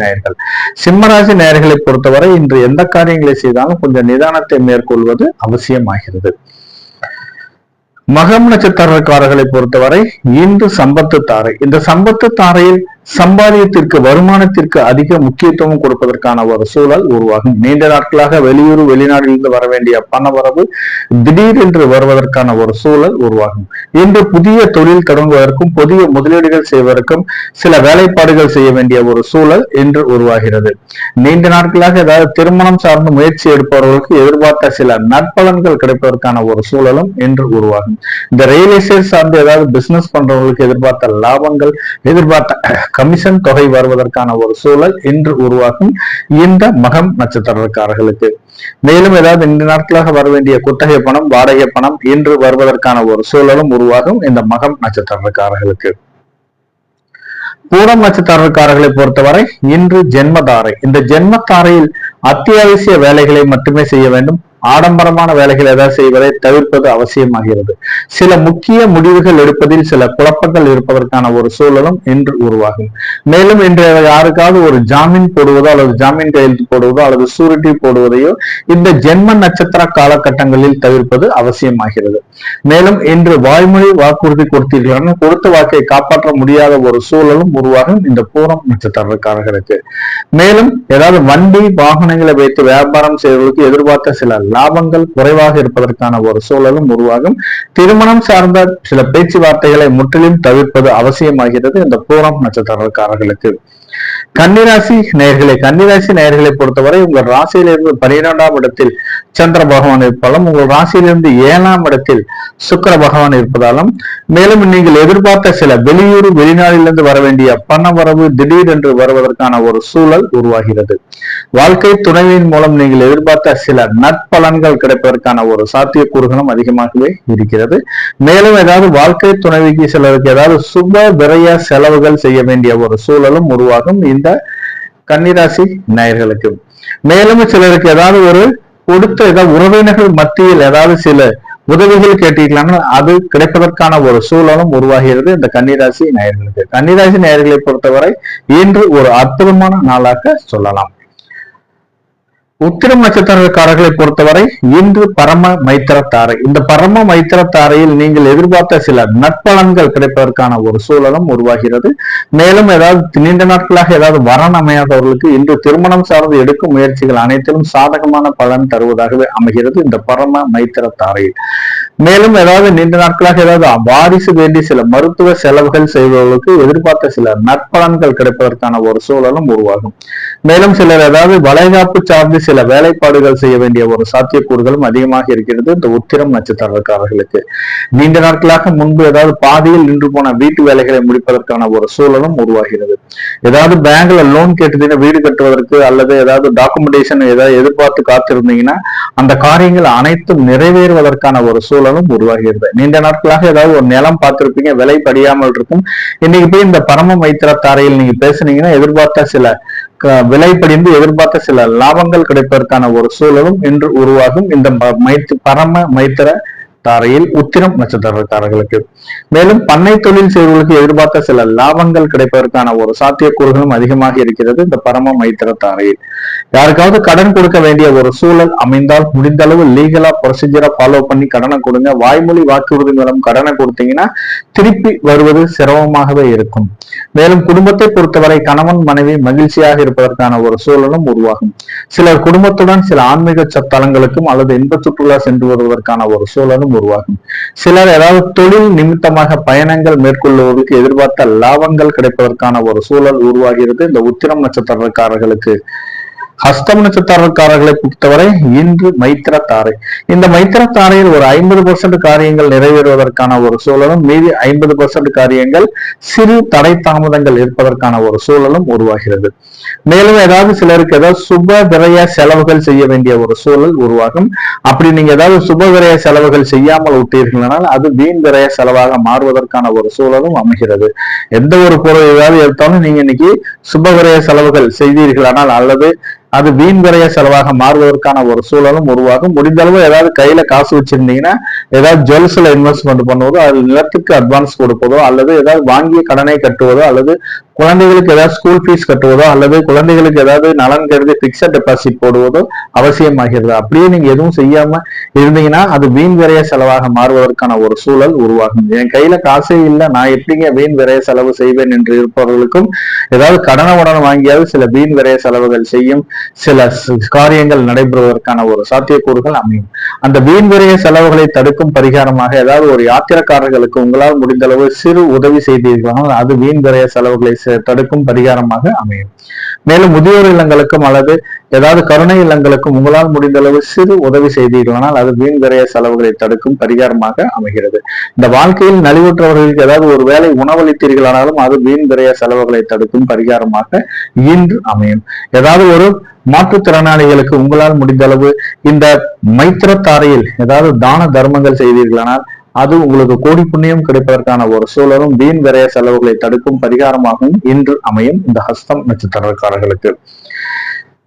A: நேயர்களை பொறுத்தவரை இன்று எந்த காரியங்களை செய்தாலும் கொஞ்சம் நிதானத்தை மேற்கொள்வது அவசியமாகிறது. மகம் நட்சத்திரக்காரர்களை பொறுத்தவரை இன்று சம்பத்து தாரை. இந்த சம்பத்து தாரையில் சம்பாதியத்திற்கு வருமானத்திற்கு அதிக முக்கியத்துவம் கொடுப்பதற்கான ஒரு சூழல் உருவாகும். நீண்ட நாட்களாக வெளியூர் வெளிநாட்டிலிருந்து வர வேண்டிய பண வரவு திடீரென்று வருவதற்கான ஒரு சூழல் உருவாகும். இன்று புதிய தொழில் தொடங்குவதற்கும் புதிய முதலீடுகள் செய்வதற்கும் சில வேலைப்பாடுகள் செய்ய வேண்டிய ஒரு சூழல் இன்று உருவாகிறது. நீண்ட நாட்களாக ஏதாவது திருமணம் சார்ந்து முயற்சி எடுப்பவர்களுக்கு எதிர்பார்த்த சில நற்பலன்கள் கிடைப்பதற்கான ஒரு சூழலும் இன்று உருவாகும். இந்த ரியல் எஸ்டேட் சார்ந்து ஏதாவது பிசினஸ் பண்றவங்களுக்கு எதிர்பார்த்த லாபங்கள், எதிர்பார்த்த கமிஷன் தொகை வருவதற்கான ஒரு சூழல் இன்று உருவாகும் இந்த மகம் நட்சத்திரக்காரர்களுக்கு. மேலும் ஏதாவது 2 நாட்களாக வர வேண்டிய குத்தகை பணம், வாடகை பணம் இன்று வருவதற்கான ஒரு சூழலும் உருவாகும் இந்த மகம் நட்சத்திரக்காரர்களுக்கு. பூரம் நட்சத்திரக்காரர்களை பொறுத்தவரை இன்று ஜென்மதாரை. இந்த ஜென்மதாரையில் அத்தியாவசிய வேலைகளை மட்டுமே செய்ய வேண்டும். ஆடம்பரமான வேலைகள் ஏதாவது செய்வதை தவிர்ப்பது அவசியமாகிறது. சில முக்கிய முடிவுகள் எடுப்பதில் சில குழப்பங்கள் இருப்பதற்கான ஒரு சூழலும் இன்று உருவாகும். மேலும் இன்று யாருக்காவது ஒரு ஜாமீன் போடுவதோ அல்லது ஜாமீன் கையெழுத்து போடுவதோ அல்லது சூரிட்டி போடுவதையோ இந்த ஜென்ம நட்சத்திர காலகட்டங்களில் தவிர்ப்பது அவசியமாகிறது. மேலும் இன்று வாய்மொழி வாக்குறுதி கொடுத்தீர்கள், கொடுத்த வாக்கை காப்பாற்ற முடியாத ஒரு சூழலும் உருவாகும் இந்த பூரம் நட்சத்திரக்காரர்களுக்கு. மேலும் ஏதாவது வண்டி வாகனங்களை வைத்து வியாபாரம் செய்வதற்கு எதிர்பார்த்த சில லாபங்கள் குறைவாக இருப்பதற்கான ஒரு சூழலும் உருவாகும். திருமணம் சார்ந்த சில பேச்சுவார்த்தைகளை முற்றிலும் தவிர்ப்பது அவசியமாகிறது இந்த பூரம் நட்சத்திரக்காரர்களுக்கு. கன்னிராசி நேயர்களை பொறுத்தவரை உங்கள் ராசியிலிருந்து 12ஆம் இடத்தில் சந்திர பகவான் இருப்பதாலும் உங்கள் ராசியிலிருந்து 7ஆம் இடத்தில் சுக்கிர பகவான் இருப்பதாலும் மேலும் நீங்கள் எதிர்பார்த்த சில வெளியூர் வெளிநாட்டிலிருந்து வர வேண்டிய பண வரவு திடீரென்று வருவதற்கான ஒரு சூழல் உருவாகிறது. வாழ்க்கை துணைவின் மூலம் நீங்கள் எதிர்பார்த்த சில நற்பலன்கள் கிடைப்பதற்கான ஒரு சாத்தியக்கூறுகளும் அதிகமாகவே இருக்கிறது. மேலும் ஏதாவது வாழ்க்கை துணைவிக்கு சிலருக்கு ஏதாவது சுப விரய செலவுகள் செய்ய வேண்டிய ஒரு சூழலும் உருவாகும் இந்த கன்னிராசி நேயர்களுக்கு. மேலும் சிலருக்கு ஏதாவது ஒரு கொடுத்த ஏதாவது உறவினர்கள் மத்தியில் ஏதாவது சில உதவிகள் கேட்டீங்களாங்கன்னா அது கிடைப்பதற்கான ஒரு சூழலும் உருவாகிறது இந்த கன்னிராசி நேயர்களுக்கு. கன்னிராசி நேயர்களை பொறுத்தவரை இன்று ஒரு அற்புதமான நாளாக சொல்லலாம். உத்திரம் நட்சத்திரக்காரர்களை பொறுத்தவரை இன்று பரம மைத்திர தாரை. இந்த பரம மைத்திர தாரையில் நீங்கள் எதிர்பார்த்த சில நற்பலன்கள் கிடைப்பதற்கான ஒரு சூழலும் உருவாகிறது. மேலும் ஏதாவது நீண்ட நாட்களாக ஏதாவது வரன் அமையாதவர்களுக்கு இன்று திருமணம் சார்ந்து எடுக்கும் முயற்சிகள் அனைத்திலும் சாதகமான பலன் தருவதாகவே அமைகிறது இந்த பரம மைத்திர தாரையில். மேலும் ஏதாவது நீண்ட நாட்களாக ஏதாவது வாரிசு வேண்டி சில மருத்துவ செலவுகள் செய்பவர்களுக்கு எதிர்பார்த்த சில நற்பலன்கள் கிடைப்பதற்கான ஒரு சூழலும் உருவாகும். மேலும் சிலர் ஏதாவது வளைகாப்பு சார்ந்து சில வேலைப்பாடுகள் செய்ய வேண்டிய ஒரு சாத்தியக்கூறுகளும் அதிகமாக இருக்கிறது இந்த உத்திரம் நட்சத்திரக்காரர்களுக்கு. நீண்ட நாட்களாக முன்பு ஏதாவது பாதியில் நின்று போன வீட்டு வேலைகளை முடிப்பதற்கான ஒரு சூழலும் உருவாகிறது. ஏதாவது பேங்க்ல லோன் கேட்டதுன்னா வீடு கட்டுவதற்கு அல்லது ஏதாவது டாக்குமெண்டேஷன் ஏதாவது எதிர்பார்த்து காத்திருந்தீங்கன்னா அந்த காரியங்கள் அனைத்தும் நிறைவேறுவதற்கான ஒரு சூழலும் உருவாகிறது. நீண்ட நாட்களாக ஏதாவது ஒரு நிலம் பார்த்திருப்பீங்க, விலை படியாமல் இருக்கும். இன்னைக்கு போய் இந்த பரம மைத்திர தாரையில் நீங்க பேசுனீங்கன்னா எதிர்பார்த்த சில விலை படிந்து எதிர்பார்த்த சில லாபங்கள் கிடைப்பதற்கான ஒரு சூழலும் இன்று உருவாகும் இந்த பரம மைத்திர தாரையில் உத்திரம் நட்சத்திரக்காரர்களுக்கு. மேலும் பண்ணை தொழில் செய்வர்களுக்கு எதிர்பார்த்த சில லாபங்கள் கிடைப்பதற்கான ஒரு சாத்தியக்கூறுகளும் அதிகமாக இருக்கிறது இந்த பரம மைத்திர தாரையில். யாருக்காவது கடன் கொடுக்க வேண்டிய ஒரு சூழல் அமைந்தால் முடிந்த அளவு லீகலா ப்ரொசீஜரா ஃபாலோ பண்ணி கடனை கொடுங்க. வாய்மொழி வாக்குறுதி மூலம் கடனை கொடுத்தீங்கன்னா திருப்பி வருவது சிரமமாகவே இருக்கும். மேலும் குடும்பத்தை பொறுத்தவரை கணவன் மனைவி மகிழ்ச்சியாக இருப்பதற்கான ஒரு சூழலும் உருவாகும். சிலர் குடும்பத்துடன் சில ஆன்மீக தலங்களுக்கும் அல்லது இன்ப சுற்றுலா சென்று வருவதற்கான ஒரு சூழலும் உருவாகும். சிலர் ஏதாவது தொழில் நிமித்தமாக பயணங்கள் மேற்கொள்வதற்கு எதிர்பார்த்த லாபங்கள் கிடைப்பதற்கான ஒரு சூழல் உருவாகிறது இந்த உத்திரம் நட்சத்திரக்காரர்களுக்கு. ஹஸ்தம் நட்சத்திரக்காரர்களை பொறுத்தவரை இன்று மைத்திர தாரை. இந்த மைத்திர தாரையில் ஒரு 50% காரியங்கள் நிறைவேறுவதற்கான ஒரு சூழலும் மீதி 50% காரியங்கள் சிறு தடை தாமதங்கள் இருப்பதற்கான ஒரு சூழலும் உருவாகிறது. மேலும் ஏதாவது சிலருக்கு ஏதாவது சுப விரய செலவுகள் செய்ய வேண்டிய ஒரு சூழல் உருவாகும். அப்படி நீங்க ஏதாவது சுப விரய செலவுகள் செய்யாமல் விட்டீர்களானால் அது வீண் விரய செலவாக மாறுவதற்கான ஒரு சூழலும் அமைகிறது. எந்த ஒரு பொருள் ஏதாவது எடுத்தாலும் நீங்க இன்னைக்கு சுப விரய செலவுகள் செய்தீர்களானால் அல்லது அது வீண் விரைய செலவாக மாறுவதற்கான ஒரு சூழலும் உருவாகும். முடிந்த அளவு ஏதாவது கையில காசு வச்சிருந்தீங்கன்னா ஏதாவது ஜுவல்ஸ்ல இன்வெஸ்ட்மெண்ட் பண்ணுவதோ அல்லது நிலத்துக்கு அட்வான்ஸ் கொடுப்பதோ அல்லது ஏதாவது வாங்கிய கடனை கட்டுவதோ அல்லது குழந்தைகளுக்கு ஏதாவது ஸ்கூல் ஃபீஸ் கட்டுவதோ அல்லது குழந்தைகளுக்கு ஏதாவது நலன் கருதி பிக்சட் டெபாசிட் போடுவதோ அவசியமாகிறது. அப்படியே நீங்க எதுவும் செய்யாம இருந்தீங்கன்னா அது வீண் விரைய செலவாக மாறுவதற்கான ஒரு சூழல் உருவாகும். என் கையில காசே இல்லை, நான் எப்படிங்க வீண் விரைய செலவு செய்வேன் என்று இருப்பவர்களுக்கும் ஏதாவது கடனை உடனே வாங்கியாவது சில வீண் விரைய செலவுகள் செய்யும் சில காரியங்கள் நடைபெறுவதற்கான ஒரு சாத்தியக்கூறுகள் அமையும். அந்த வீண் விரைய செலவுகளை தடுக்கும் பரிகாரமாக ஏதாவது ஒரு யாத்திரைக்காரர்களுக்கு உங்களால் முடிந்த அளவு சிறு உதவி செய்தீர்களால் அது வீண் விரைய செலவுகளை தடுக்கும் பரிகாரமாக அமையும். மேலும் முதியோர் இல்லங்களுக்கும் அல்லது ஏதாவது கருணை இல்லங்களுக்கும் உங்களால் முடிந்த அளவு சிறு உதவி செய்தீர்களானால் அது வீண் விரைய செலவுகளை தடுக்கும் பரிகாரமாக அமைகிறது. இந்த வாழ்க்கையில் நலிவுற்றவர்களுக்கு ஏதாவது ஒரு வேலை உணவளித்தீர்களானாலும் அது வீண் விரைய செலவுகளை தடுக்கும் பரிகாரமாக இன்று அமையும். ஏதாவது ஒரு மாற்றுத்திறனாளிகளுக்கு உங்களால் முடிந்த அளவு இந்த மைத்திர தாரையில் ஏதாவது தான தர்மங்கள் செய்தீர்களானால் அது உங்களுக்கு கோடி புண்ணியம் கிடைப்பதற்கான ஒரு சூழலும் வீண் விரைய செலவுகளை தடுக்கும் பரிகாரமாகவும் இன்று அமையும் இந்த ஹஸ்தம் நட்சத்திரக்காரர்களுக்கு.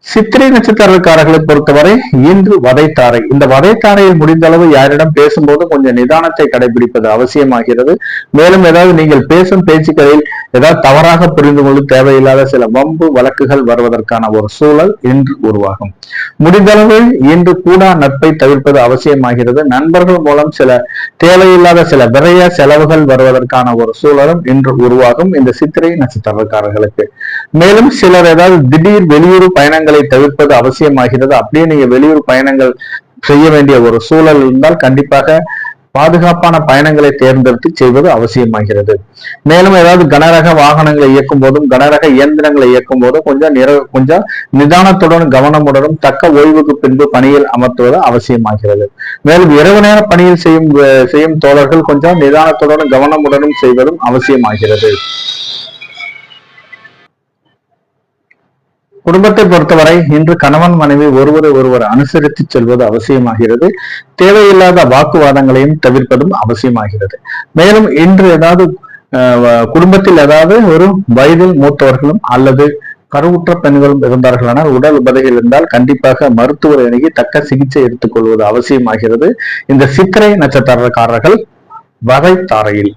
A: சித்திரை நட்சத்திரக்காரர்களை பொறுத்தவரை இன்று வதைத்தாரை. இந்த வதைத்தாரையில் முடிந்த அளவு யாரிடம் பேசும்போது கொஞ்சம் நிதானத்தை கடைபிடிப்பது அவசியமாகிறது. மேலும் ஏதாவது நீங்கள் பேசும் பேச்சுக்களில் ஏதாவது தவறாக புரிந்து கொண்டு தேவையில்லாத சில வம்பு வழக்குகள் வருவதற்கான ஒரு சூழல் இன்று உருவாகும். முடிந்தளவு இன்று கூடா நட்பை தவிர்ப்பது அவசியமாகிறது. நண்பர்கள் மூலம் சில தேவையில்லாத சில விரைய செலவுகள் வருவதற்கான ஒரு சூழலும் இன்று உருவாகும் இந்த சித்திரை நட்சத்திரக்காரர்களுக்கு. மேலும் சிலர் ஏதாவது திடீர் வெளியூர் பயணங்களை தவிர்ப்பது அவசியமாகிறது. அப்படியே நீங்க வெளியூர் பயணங்கள் செய்ய வேண்டிய ஒரு சூழல் இருந்தால் கண்டிப்பாக பாதுகாப்பான பயணங்களை தேர்ந்தெடுத்து செய்வது அவசியமாகிறது. மேலும் ஏதாவது கனரக வாகனங்களை இயக்கும் போதும் கனரக இயந்திரங்களை இயக்கும் போதும் கொஞ்சம் நிதானத்துடன் கவனமுடனும் தக்க ஓய்வுக்கு பின்பு பணியில் அமர்த்துவது அவசியமாகிறது. மேலும் இரவு நேர பணியில் செய்யும் தோழர்கள் கொஞ்சம் நிதானத்துடன் கவனமுடனும் செய்வதும் அவசியமாகிறது. குடும்பத்தை பொறுத்தவரை இன்று கணவன் மனைவி ஒருவர் அனுசரித்து செல்வது அவசியமாகிறது. தேவையில்லாத வாக்குவாதங்களையும் தவிர்ப்பதும் அவசியமாகிறது. மேலும் இன்று ஏதாவது குடும்பத்தில் ஏதாவது ஒரு வயதில் மூத்தவர்களும் அல்லது கருவுற்ற பெண்களும் இருந்தார்களானால் உடல் உபாதைகள் இருந்தால் கண்டிப்பாக மருத்துவரை அணுகி தக்க சிகிச்சை எடுத்துக் கொள்வது அவசியமாகிறது இந்த சித்திரை நட்சத்திரக்காரர்கள் வதைத்தாரையில்.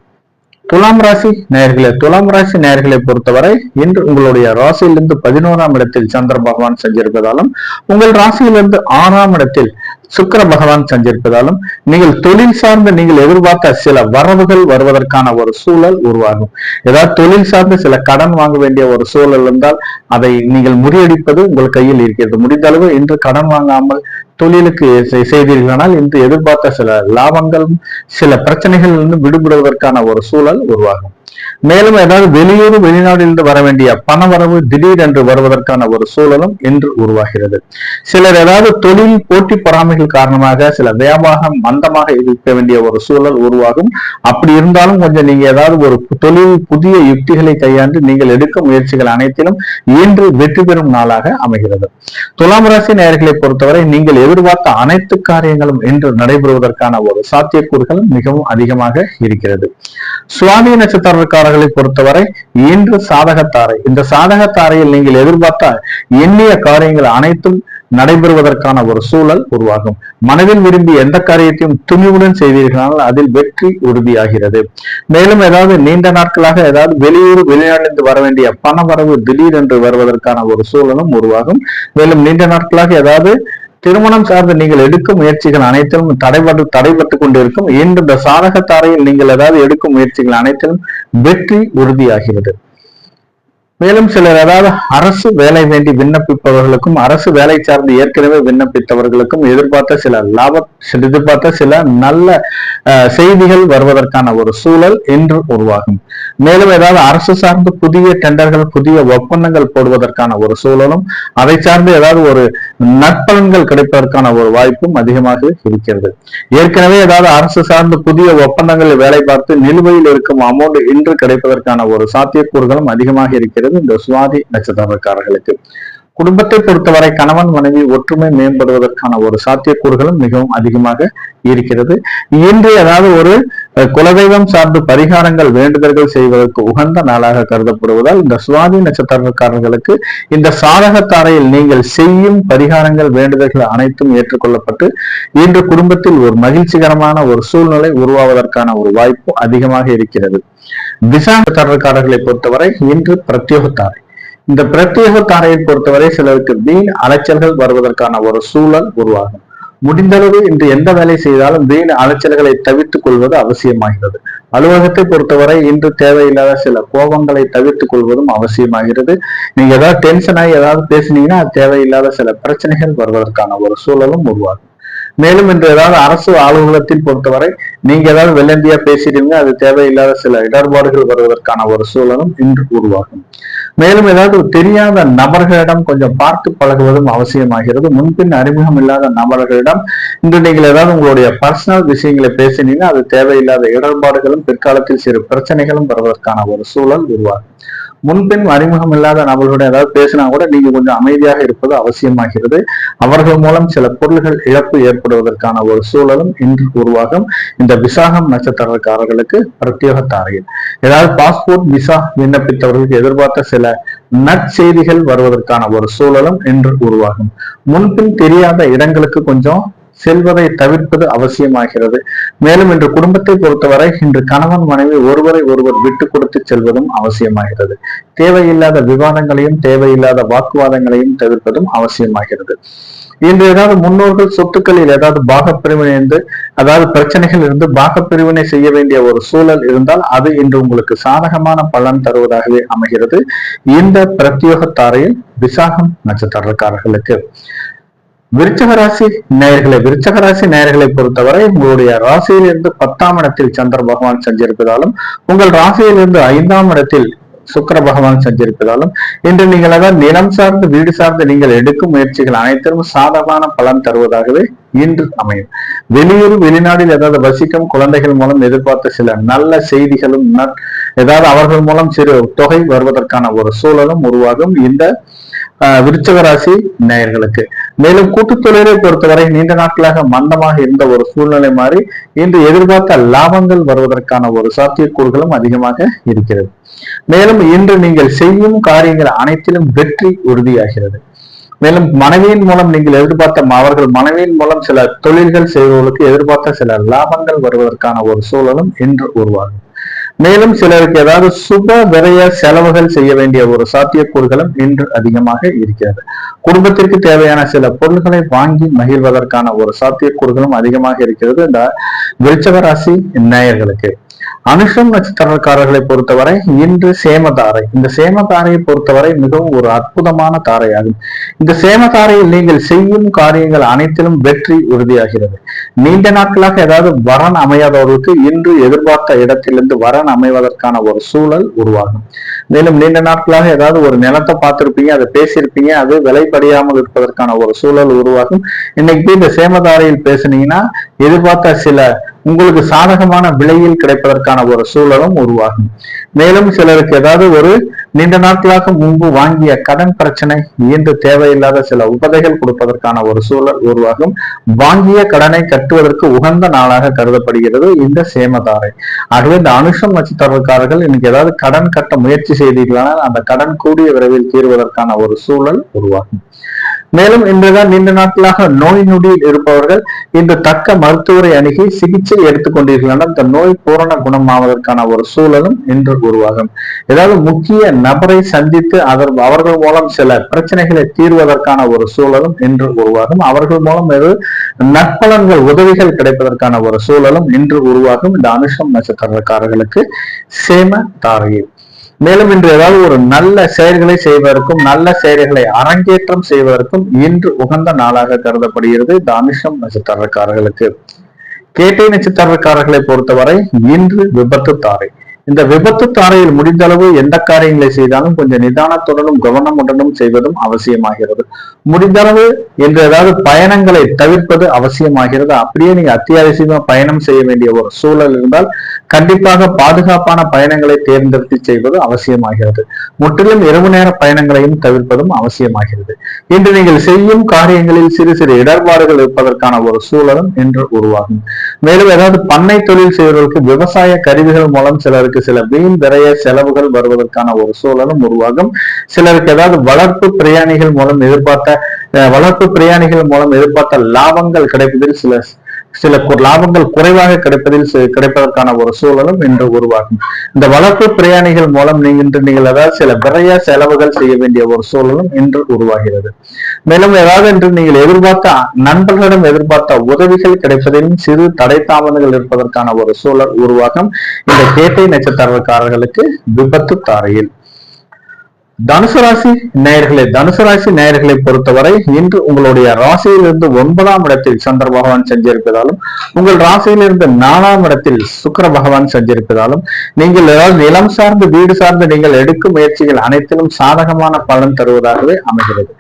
A: துலாம் ராசி நேயர்களை பொறுத்தவரை இன்று உங்களுடைய ராசியிலிருந்து 11ஆம் இடத்தில் சந்திர பகவான் சஞ்சரிப்பதாலும் உங்கள் ராசியிலிருந்து 6ஆம் இடத்தில் சுக்கிர பகவான் சஞ்சரிப்பதாலும் நீங்கள் தொழில் சார்ந்து நீங்கள் எதிர்பார்த்த சில வரவுகள் வருவதற்கான ஒரு சூழல் உருவாகும். ஏதாவது தொழில் சார்ந்து சில கடன் வாங்க வேண்டிய ஒரு சூழல் இருந்தால் அதை நீங்கள் முறியடிப்பது உங்கள் கையில் இருக்கிறது. முடிந்த அளவு இன்று கடன் வாங்காமல் தொழிலுக்கு செய்தீர்களானால் இன்று எதிர்பார்த்த சில லாபங்களும் சில பிரச்சனைகளிலிருந்து விடுபடுவதற்கான ஒரு சூழல் உருவாகும். மேலும் ஏதாவது வெளியூர் வெளிநாட்டிலிருந்து வர வேண்டிய பண வரவு திடீரென்று வருவதற்கான ஒரு சூழலும் இன்று உருவாகிறது. சிலர் ஏதாவது தொழில் போட்டி பொறாமைகள் காரணமாக சில வியாபாரம் மந்தமாக இருக்க வேண்டிய ஒரு சூழல் உருவாகும். அப்படி இருந்தாலும் கொஞ்சம் நீங்க ஏதாவது ஒரு தொழில் புதிய யுக்திகளை கையாண்டு நீங்கள் எடுக்கும் முயற்சிகள் அனைத்திலும் இன்று வெற்றி பெறும் நாளாக அமைகிறது. துலாம் ராசி நேயர்களை பொறுத்தவரை நீங்கள் எதிர்பார்த்த அனைத்து காரியங்களும் இன்று நடைபெறுவதற்கான ஒரு சாத்தியக்கூறுகள் மிகவும் அதிகமாக இருக்கிறது. சுவாதி நட்சத்திரக்காரர்களை பொறுத்தவரை இன்று சாதகத்தாரை. இந்த சாதகத்தாரையில் நீங்கள் எதிர்பார்த்த எண்ணிய காரியங்கள் அனைத்தும் நடைபெறுவதற்கான ஒரு சூழல் உருவாகும். மனதில் விரும்பி எந்த காரியத்தையும் துணிவுடன் செய்தீர்களால் அதில் வெற்றி உறுதியாகிறது. மேலும் ஏதாவது நீண்ட நாட்களாக ஏதாவது வெளியூர் வெளிநாட்டிலிருந்து வர வேண்டிய பண வரவு திடீரென்று வருவதற்கான ஒரு சூழலும் உருவாகும். மேலும் நீண்ட நாட்களாக ஏதாவது திருமணம் சார்ந்து நீங்கள் எடுக்கும் முயற்சிகள் அனைத்திலும் தடைபட்டு கொண்டிருக்கும். இன்று இந்த சாதகத்தாரையில் நீங்கள் ஏதாவது எடுக்கும் முயற்சிகள் அனைத்திலும் வெற்றி உறுதியாகிறது. மேலும் சிலர் ஏதாவது அரசு வேலை வேண்டி விண்ணப்பிப்பவர்களுக்கும் அரசு வேலை சார்ந்து ஏற்கனவே விண்ணப்பித்தவர்களுக்கும் எதிர்பார்த்த சில நல்ல செய்திகள் வருவதற்கான ஒரு சூழல் இன்று உருவாகும். மேலும் ஏதாவது அரசு சார்ந்து புதிய டெண்டர்கள் புதிய ஒப்பந்தங்கள் போடுவதற்கான ஒரு சூழலும் அதை சார்ந்து ஏதாவது ஒரு நற்பலன்கள் கிடைப்பதற்கான ஒரு வாய்ப்பும் அதிகமாக இருக்கிறது. ஏற்கனவே ஏதாவது அரசு சார்ந்து புதிய ஒப்பந்தங்களில் வேலை பார்த்து நிலுவையில் இருக்கும் அமௌண்ட் இன்று கிடைப்பதற்கான ஒரு சாத்தியக்கூறுகளும் அதிகமாக இருக்கிறது. இந்த சுவாதி நட்சத்திரக்காரர்களுக்கு குடும்பத்தை பொறுத்தவரை கணவன் மனைவி ஒற்றுமை மேம்படுவதற்கான ஒரு சாத்தியக்கூறுகளும் மிகவும் அதிகமாக இருக்கிறது. இன்று ஏதாவது ஒரு குலதெய்வம் சார்ந்து பரிகாரங்கள் வேண்டுதல்கள் செய்வதற்கு உகந்த நாளாக கருதப்படுவதால் இந்த சுவாதி நட்சத்திரக்காரர்களுக்கு இந்த சாதகத்தாரையில் நீங்கள் செய்யும் பரிகாரங்கள் வேண்டுதல்கள் அனைத்தும் ஏற்றுக்கொள்ளப்பட்டு இன்று குடும்பத்தில் ஒரு மகிழ்ச்சிகரமான ஒரு சூழ்நிலை உருவாவதற்கான ஒரு வாய்ப்பு அதிகமாக இருக்கிறது. விசா நட்சத்திரக்காரர்களை பொறுத்தவரை இன்று பிரத்யோகத்தாரை. இந்த பிரத்யேக தாரையை பொறுத்தவரை சிலருக்கு வீண் அலைச்சல்கள் வருவதற்கான ஒரு சூழல் உருவாகும். முடிந்தளவு இன்று எந்த வேலை செய்தாலும் வீண் அலைச்சல்களை தவிர்த்துக் கொள்வது அவசியமாகிறது. அலுவலகத்தை பொறுத்தவரை இன்று தேவையில்லாத சில கோபங்களை தவிர்த்துக் கொள்வதும் அவசியமாகிறது. நீங்க ஏதாவது டென்ஷன் ஆகி ஏதாவது பேசினீங்கன்னா தேவையில்லாத சில பிரச்சனைகள் வருவதற்கான ஒரு சூழலும் உருவாகும். மேலும் இன்று ஏதாவது அரசு அலுவலகத்தில் பொறுத்தவரை நீங்க ஏதாவது வெள்ளந்தியா பேசிடுங்க, அது தேவையில்லாத சில இடர்பாடுகள் வருவதற்கான ஒரு சூழலும் இன்று உருவாகும். மேலும் ஏதாவது தெரியாத நபர்களிடம் கொஞ்சம் பார்த்து பழகுவதும் அவசியமாகிறது. முன்பின் அறிமுகம் இல்லாத நபர்களிடம் இன்று நீங்கள் ஏதாவது உங்களுடைய பர்சனல் விஷயங்களை பேசினீங்கன்னா அது தேவையில்லாத இடர்பாடுகளும் பிற்காலத்தில் சிறு பிரச்சனைகளும் வருவதற்கான ஒரு சூழல் உருவாகும். முன்பின் அறிமுகம் இல்லாத நபர்களுடன் ஏதாவது பேசினா கூட நீங்க கொஞ்சம் அமைதியாக இருப்பது அவசியமாகிறது. அவர்கள் மூலம் சில பொருள்கள் இழப்பு ஏற்படுவதற்கான ஒரு சூழலும் இன்று உருவாகும். இந்த விசாகம் நட்சத்திரக்காரர்களுக்கு பிரத்யேக தாரையில் ஏதாவது பாஸ்போர்ட் விசா விண்ணப்பித்தவர்களுக்கு எதிர்பார்த்த சில நற்செய்திகள் வருவதற்கான ஒரு சூழலும் இன்று உருவாகும். முன்பின் தெரியாத இடங்களுக்கு கொஞ்சம் செல்வதை தவிர்ப்பது அவசியமாகிறது. மேலும் இன்று குடும்பத்தை பொறுத்தவரை இன்று கணவன் மனைவி ஒருவரை ஒருவர் விட்டு கொடுத்து செல்வதும் அவசியமாகிறது. தேவையில்லாத விவாதங்களையும் தேவையில்லாத வாக்குவாதங்களையும் தவிர்ப்பதும் அவசியமாகிறது. இன்று ஏதாவது முன்னோர்கள் சொத்துக்களில் ஏதாவது பாகப்பிரிவினை அதாவது பிரச்சனைகள் இருந்து பாகப்பிரிவினை செய்ய வேண்டிய ஒரு சூழல் இருந்தால் அது இன்று உங்களுக்கு சாதகமான பலன் தருவதாகவே அமைகிறது. இந்த பிரத்யோக தாரையில் விசாகம் நட்சத்திரக்காரர்களுக்கு விருச்சக ராசி நேயர்களை பொறுத்தவரை உங்களுடைய ராசியிலிருந்து 10ஆம் இடத்தில் சந்திர பகவான் சஞ்சரிப்பதாலும் உங்கள் ராசியிலிருந்து 5ஆம் இடத்தில் சுக்கிர பகவான் சஞ்சரிப்பதாலும் இன்று நீங்கள் அதாவது நிலம் சார்ந்து வீடு சார்ந்து நீங்கள் எடுக்கும் முயற்சிகள் அனைத்திலும் சாதகமான பலன் தருவதாகவே இன்று அமையும். வெளியூர் வெளிநாட்டில் ஏதாவது வசிக்கும் குழந்தைகள் மூலம் எதிர்பார்த்த சில நல்ல செய்திகளும் ஏதாவது அவர்கள் மூலம் சிறு தொகை வருவதற்கான ஒரு சூழலும் உருவாகும் இந்த விருச்சக ராசி நேயர்களுக்கு. மேலும் கூட்டுத் தொழிலை பொறுத்தவரை நீண்ட நாட்களாக மந்தமாக இருந்த ஒரு சூழ்நிலை மாறி இன்று எதிர்பார்த்த லாபங்கள் வருவதற்கான ஒரு சாத்தியக்கூறுகளும் அதிகமாக இருக்கிறது. மேலும் இன்று நீங்கள் செய்யும் காரியங்கள் அனைத்திலும் வெற்றி உறுதியாகிறது. மேலும் மனைவியின் மூலம் நீங்கள் அவர்கள் மனைவியின் மூலம் சில தொழில்கள் செய்வதற்கு எதிர்பார்த்த சில லாபங்கள் வருவதற்கான ஒரு சூழலும் இன்று உருவாகும். மேலும் சிலருக்கு ஏதாவது சுப விரய செலவுகள் செய்ய வேண்டிய ஒரு சாத்தியக்கூறுகளும் இன்று அதிகமாக இருக்கிறது. குடும்பத்திற்கு தேவையான சில பொருட்களை வாங்கி மகிழ்வதற்கான ஒரு சாத்தியக்கூறுகளும் அதிகமாக இருக்கிறது இந்த விருச்சக ராசி நேயர்களுக்கு. அனுஷம் நட்சத்திரக்காரர்களை பொறுத்தவரை இன்று சேமதாரை. இந்த சேமதாரையை பொறுத்தவரை மிகவும் ஒரு அற்புதமான தாரையாகும். இந்த சேமதாரையில் நீங்கள் செய்யும் காரியங்கள் அனைத்திலும் வெற்றி உறுதியாகிறது. நீண்ட நாட்களாக ஏதாவது வரன் அமையாதவர்களுக்கு இன்று எதிர்பார்த்த இடத்திலிருந்து வரன் அமைவதற்கான ஒரு சூழல் உருவாகும். மேலும் நீண்ட நாட்களாக ஏதாவது ஒரு நிலத்தை பார்த்திருப்பீங்க, அதை பேசியிருப்பீங்க, அது விலைப்படியாமல் இருப்பதற்கான ஒரு சூழல் உருவாகும். இன்னைக்கு இந்த சேமதாரையில் பேசுனீங்கன்னா எதிர்பார்த்த சில உங்களுக்கு சாதகமான விலையில் கிடைப்பதற்கான ஒரு சூழலும் உருவாகும். மேலும் சிலருக்கு ஏதாவது ஒரு நீண்ட நாட்களாக முன்பு வாங்கிய கடன் பிரச்சனை இன்று தேவையில்லாத சில உபதைகள் கொடுப்பதற்கான ஒரு சூழல் உருவாகும். வாங்கிய கடனை கட்டுவதற்கு உகந்த நாளாக கருதப்படுகிறது இந்த சேமதாரை. ஆகவே இந்த அனுஷம் நட்சத்திரக்காரர்கள் இன்னைக்கு ஏதாவது கடன் கட்ட முயற்சி செய்தீர்களானால் அந்த கடன் கூடிய விரைவில் தீர்வதற்கான ஒரு சூழல் உருவாகும். மேலும் இன்றுதான் நீண்ட நாட்களாக நோய் நொடியில் இருப்பவர்கள் இன்று தக்க மருத்துவரை அணுகி சிகிச்சை எடுத்துக்கொண்டீர்கள் இந்த நோய் பூரண குணமாவதற்கான ஒரு சூழலும் இன்று உருவாகும். ஏதாவது முக்கிய நபரை சந்தித்து அவர்கள் மூலம் சில பிரச்சனைகளை தீர்வதற்கான ஒரு சூழலும் இன்று உருவாகும். அவர்கள் மூலம் நற்பலன்கள் உதவிகள் கிடைப்பதற்கான ஒரு சூழலும் இன்று உருவாகும் இந்த அனுஷம் நட்சத்திரக்காரர்களுக்கு சேம தாரையில். மேலும் இன்று ஏதாவது ஒரு நல்ல செயல்களை செய்வதற்கும் நல்ல செயல்களை அரங்கேற்றம் செய்வதற்கும் இன்று உகந்த நாளாக கருதப்படுகிறது இந்த அனுஷம் நட்சத்திரக்காரர்களுக்கு. கேட்டை நட்சத்திரக்காரர்களை பொறுத்தவரை இன்று விபத்து தாரை. இந்த விபத்து தாரையில் முடிந்த அளவு எந்த காரியங்களை செய்தாலும் கொஞ்சம் நிதானத்துடனும் கவனமுடனும் செய்வதும் அவசியமாகிறது. முடிந்த அளவு என்று ஏதாவது பயணங்களை தவிர்ப்பது அவசியமாகிறது. அப்படியே நீங்க அத்தியாவசியமா பயணம் செய்ய வேண்டிய ஒரு சூழல் இருந்தால் கண்டிப்பாக பாதுகாப்பான பயணங்களை தேர்ந்தெடுத்து செய்வது அவசியமாகிறது. முற்றிலும் இரவு நேர பயணங்களையும் தவிர்ப்பதும் அவசியமாகிறது. இன்று நீங்கள் செய்யும் காரியங்களில் சிறு சிறு இடர்பாடுகள் இருப்பதற்கான ஒரு சூழலும் இன்று உருவாகும். மேலும் ஏதாவது பண்ணை தொழில் செய்வதற்கு விவசாய கருவிகள் மூலம் சிலருக்கு சில வீண் விரைய செலவுகள் வருவதற்கான ஒரு சூழலும் உருவாகும். சிலருக்கு ஏதாவது வளர்ப்பு பிரயாணிகள் மூலம் எதிர்பார்த்த லாபங்கள் கிடைப்பதில் சில லாபங்கள் குறைவாக கிடைப்பதற்கான ஒரு சூழலும் இன்று உருவாகும். இந்த வளர்ப்பு பிரயாணிகள் மூலம் நீங்கள் ஏதாவது சில விரைய செலவுகள் செய்ய வேண்டிய ஒரு சூழலும் இன்று உருவாகிறது. மேலும் ஏதாவது என்று நீங்கள் நண்பர்களிடம் எதிர்பார்த்த உதவிகள் கிடைப்பதிலும் சிறு தடை தாமதங்கள் இருப்பதற்கான ஒரு சூழல் உருவாகும் இந்த கேட்டை நட்சத்திரக்காரர்களுக்கு விபத்து தாரையில். தனுசு ராசி நேயர்களை பொறுத்தவரை இன்று உங்களுடைய ராசியிலிருந்து 9ஆம் இடத்தில் சந்திர பகவான் செஞ்சிருப்பதாலும் உங்கள் ராசியிலிருந்து 4ஆம் இடத்தில் சுக்கிர பகவான் செஞ்சிருப்பதாலும் நீங்கள் ஏதாவது நிலம் சார்ந்து வீடு சார்ந்து நீங்கள் எடுக்கும் முயற்சிகள் அனைத்திலும் சாதகமான பலன் தருவதாகவே அமைகிறது.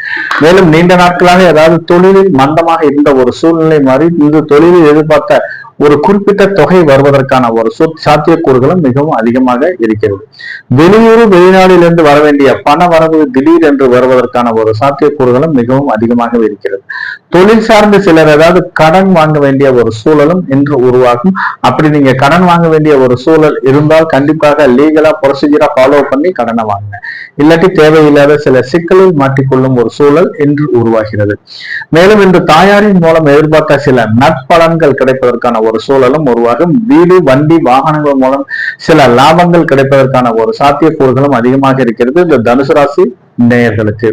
A: மேலும் நீண்ட நாட்களாக ஏதாவது தொழிலில் மந்தமாக இருந்த ஒரு சூழ்நிலை மாறி இந்த தொழிலில் எதிர்பார்த்த ஒரு குறிப்பிட்ட தொகை வருவதற்கான ஒரு சாத்தியக்கூறுகளும் மிகவும் அதிகமாக இருக்கிறது. வெளிநாட்டிலிருந்து வர வேண்டிய பண வரவு திடீர் என்று வருவதற்கான ஒரு சாத்தியக்கூறுகளும் மிகவும் அதிகமாக இருக்கிறது. தொழில் சார்ந்து சிலர் ஏதாவது கடன் வாங்க வேண்டிய ஒரு சூழலும் இன்று உருவாகும். அப்படி நீங்க கடன் வாங்க வேண்டிய ஒரு சூழல் இருந்தால் கண்டிப்பாக லீகலா ப்ரொசீஜரா ஃபாலோ பண்ணி கடனை வாங்க. இல்லாட்டி தேவையில்லாத சில சிக்கலில் மாட்டிக்கொள்ளும் ஒரு சூழல் இன்று உருவாகிறது. மேலும் இன்று தாயாரின் மூலம் எதிர்பார்த்த சில நற்பலன்கள் கிடைப்பதற்கான ஒரு சூழலும் உருவாகும். வீடு வண்டி வாகனங்கள் மூலம் சில லாபங்கள் கிடைப்பதற்கான ஒரு சாத்தியக்கூறுகளும் அதிகமாக இருக்கிறது இந்த தனுசு ராசி நேயர்களுக்கு.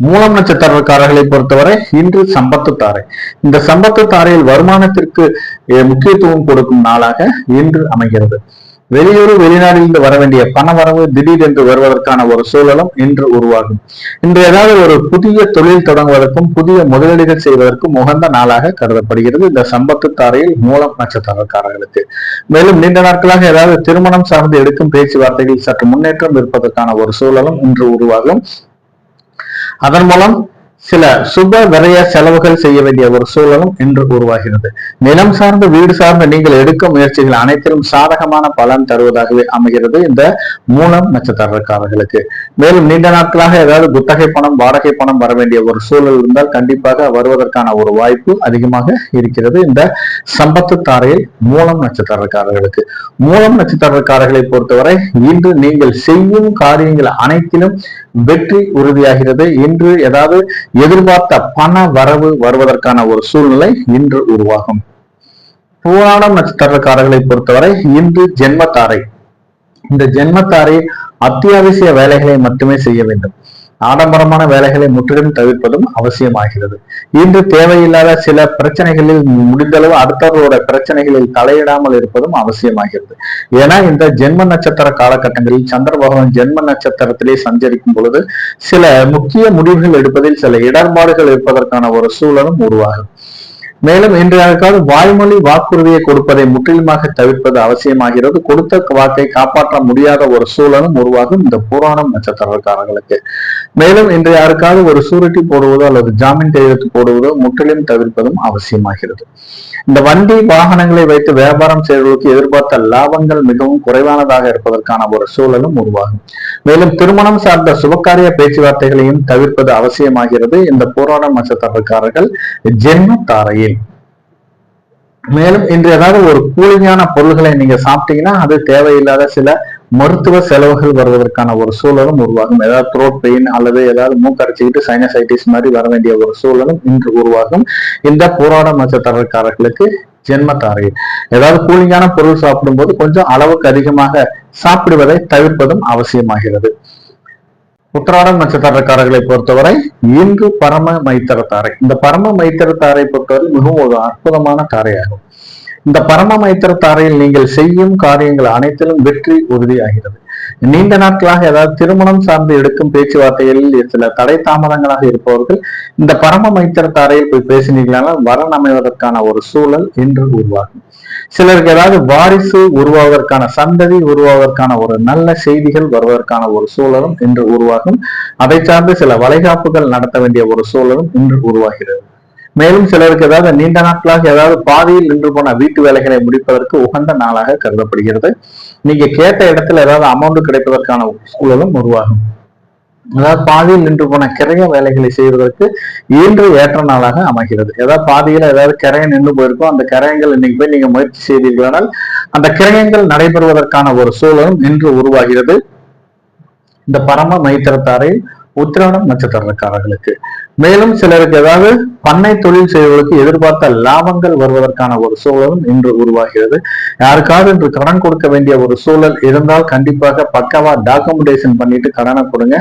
A: மூலம் நட்சத்திரக்காரர்களை பொறுத்தவரை இன்று சம்பத்து தாரை. இந்த சம்பத்து தாரையில் வருமானத்திற்கு முக்கியத்துவம் கொடுக்கும் நாளாக இன்று அமைகிறது. வெளிநாட்டிலிருந்து வர வேண்டிய பண வரவு திடீர் என்று வருவதற்கான ஒரு சூழலும் இன்று உருவாகும். இன்று ஏதாவது ஒரு புதிய தொழில் தொடங்குவதற்கும் புதிய முதலீடுகள் செய்வதற்கும் உகந்த நாளாக கருதப்படுகிறது இந்த சம்பத்து தாரையில் மூலம் நட்சத்திரக்காரர்களுக்கு. மேலும் நீண்ட நாட்களாக ஏதாவது திருமணம் சார்ந்து எடுக்கும் பேச்சுவார்த்தைகளில் சற்று முன்னேற்றம் இருப்பதற்கான ஒரு சூழலும் இன்று உருவாகும். அதன் மூலம் சில சுப விரய செலவுகள் செய்ய வேண்டிய ஒரு சூழலும் இன்று உருவாகிறது. நிலம் சார்ந்த வீடு சார்ந்த நீங்கள் எடுக்கும் முயற்சிகள் அனைத்திலும் சாதகமான பலன் தருவதாகவே அமைகிறது இந்த மூலம் நட்சத்திரக்காரர்களுக்கு. மேலும் நீண்ட நாட்களாக ஏதாவது குத்தகை பணம் வாடகை பணம் வர வேண்டிய ஒரு சூழல் இருந்தால் கண்டிப்பாக வருவதற்கான ஒரு வாய்ப்பு அதிகமாக இருக்கிறது இந்த சம்பத்து தாரையில் மூலம் நட்சத்திரக்காரர்களுக்கு. மூலம் நட்சத்திரக்காரர்களை பொறுத்தவரை இன்று நீங்கள் செய்யும் காரியங்கள் அனைத்திலும் வெற்றி உறுதியாகிறது. இன்று ஏதாவது எதிர்பார்த்த பண வரவு வருவதற்கான ஒரு சூழ்நிலை இன்று உருவாகும். பூராடம் நட்சத்திரக்காரர்களை பொறுத்தவரை இன்று ஜென்மத்தாரை. இந்த ஜென்மத்தாரை அத்தியாவசிய வேலைகளை மட்டுமே செய்ய வேண்டும். ஆடம்பரமான வேலைகளை முற்றிலும் தவிர்ப்பதும் அவசியமாகிறது. இன்று தேவையில்லாத சில பிரச்சனைகளில் முடிந்தளவு அடுத்தவர்களோட பிரச்சனைகளில் தலையிடாமல் இருப்பதும் அவசியமாகிறது. ஏன்னா இந்த ஜென்ம நட்சத்திர காலகட்டங்களில் சந்திர பகவான் ஜென்ம நட்சத்திரத்திலே சஞ்சரிக்கும் பொழுது சில முக்கிய முடிவுகள் எடுப்பதில் சில இடர்பாடுகள் இருப்பதற்கான ஒரு சூழலும் உருவாகும். மேலும் இன்றைய வாய்மொழி வாக்குறுதியை கொடுப்பதை முற்றிலுமாக தவிர்ப்பது அவசியமாகிறது. கொடுத்த வாக்கை காப்பாற்ற முடியாத ஒரு சூழலும் உருவாகும் இந்த பூராடம் நட்சத்திரக்காரர்களுக்கு. மேலும் இன்றைய யாருக்காவது ஒரு சூரிட்டி போடுவதோ அல்லது ஜாமீன் கையெழுத்து போடுவதோ முற்றிலும் தவிர்ப்பதும் அவசியமாகிறது. இந்த வண்டி வாகனங்களை வைத்து வியாபாரம் செய்வதற்கு எதிர்பார்த்த லாபங்கள் மிகவும் குறைவானதாக இருப்பதற்கான ஒரு சூழலும் உருவாகும். மேலும் திருமணம் சார்ந்த சுபகாரிய பேச்சுவார்த்தைகளையும் தவிர்ப்பது அவசியமாகிறது இந்த பூராடம் நட்சத்திரக்காரர்கள் ஜென்ம தாரையில். மேலும் இன்று ஏதாவது ஒரு கூலிங்கான பொருள்களை நீங்க சாப்பிட்டீங்கன்னா அது தேவையில்லாத சில மருத்துவ செலவுகள் வருவதற்கான ஒரு சூழலும் உருவாகும். ஏதாவது த்ரோட் பெயின் அல்லது ஏதாவது மூக்கரைச்சிக்கிட்டு சைனசைட்டிஸ் மாதிரி வர வேண்டிய ஒரு சூழலும் இன்று உருவாகும் இந்த பூராடம் நட்சத்திரக்காரர்களுக்கு ஜென்மத்தாரை. ஏதாவது கூலிங்கான பொருள் சாப்பிடும் போது கொஞ்சம் அளவுக்கு அதிகமாக சாப்பிடுவதை தவிர்ப்பதும் அவசியமாகிறது. உத்திராடம் நட்சத்திரக்காரர்களை பொறுத்தவரை இன்று பரம மைத்திர தாரை. இந்த பரம மைத்திர தாரை பொறுத்தவரை மிகவும் ஒரு அற்புதமான தாரையாகும். இந்த பரம மைத்திர தாரையில் நீங்கள் செய்யும் காரியங்கள் அனைத்திலும் வெற்றி உறுதியாகிறது. நீண்ட நாட்களாக ஏதாவது திருமணம் சார்ந்து எடுக்கும் பேச்சுவார்த்தைகளில் சில தடை தாமதங்களாக இருப்பவர்கள் இந்த பரம மைத்திர தாரையில் போய் பேசினீர்களானால் வரன் அமைவதற்கான ஒரு சூழல் இன்று உருவாகும். சிலருக்கு ஏதாவது வாரிசு உருவாவதற்கான சந்ததி உருவாவதற்கான ஒரு நல்ல செய்திகள் வருவதற்கான ஒரு சூழலும் இன்று உருவாகும். அதை சார்ந்து சில வளைகாப்புகள் நடத்த வேண்டிய ஒரு சூழலும் இன்று உருவாகிறது. மேலும் சிலருக்கு ஏதாவது நீண்ட நாட்களாக ஏதாவது பாதியில் நின்று போன வீட்டு வேலைகளை முடிப்பதற்கு உகந்த நாளாக கருதப்படுகிறது. நீங்க கேட்ட இடத்துல ஏதாவது அமௌண்ட் கிடைப்பதற்கான சூழலும் உருவாகும். அதாவது பாதியில் நின்று போன கிரைய வேலைகளை செய்வதற்கு இன்று ஏற்ற நாளாக அமைகிறது. ஏதாவது பாதியில ஏதாவது கிரையம் நின்று போயிருக்கோம், அந்த கிரயங்கள் இன்னைக்கு போய் நீங்க முயற்சி செய்தீர்களானால் அந்த கிரயங்கள் நடைபெறுவதற்கான ஒரு சூழலும் இன்று உருவாகிறது இந்த பரம மைத்திரத்தாரை உத்திராடம் நட்சத்திரக்காரர்களுக்கு. மேலும் சிலருக்கு ஏதாவது பண்ணை தொழில் செய்வதற்கு எதிர்பார்த்த லாபங்கள் வருவதற்கான ஒரு சூழலும் இன்று உருவாகிறது. யாருக்காவது இன்று கடன் கொடுக்க வேண்டிய ஒரு சூழல் இருந்தால் கண்டிப்பாக பக்கவா டாக்குமெண்டேஷன் பண்ணிட்டு கடனை கொடுங்க.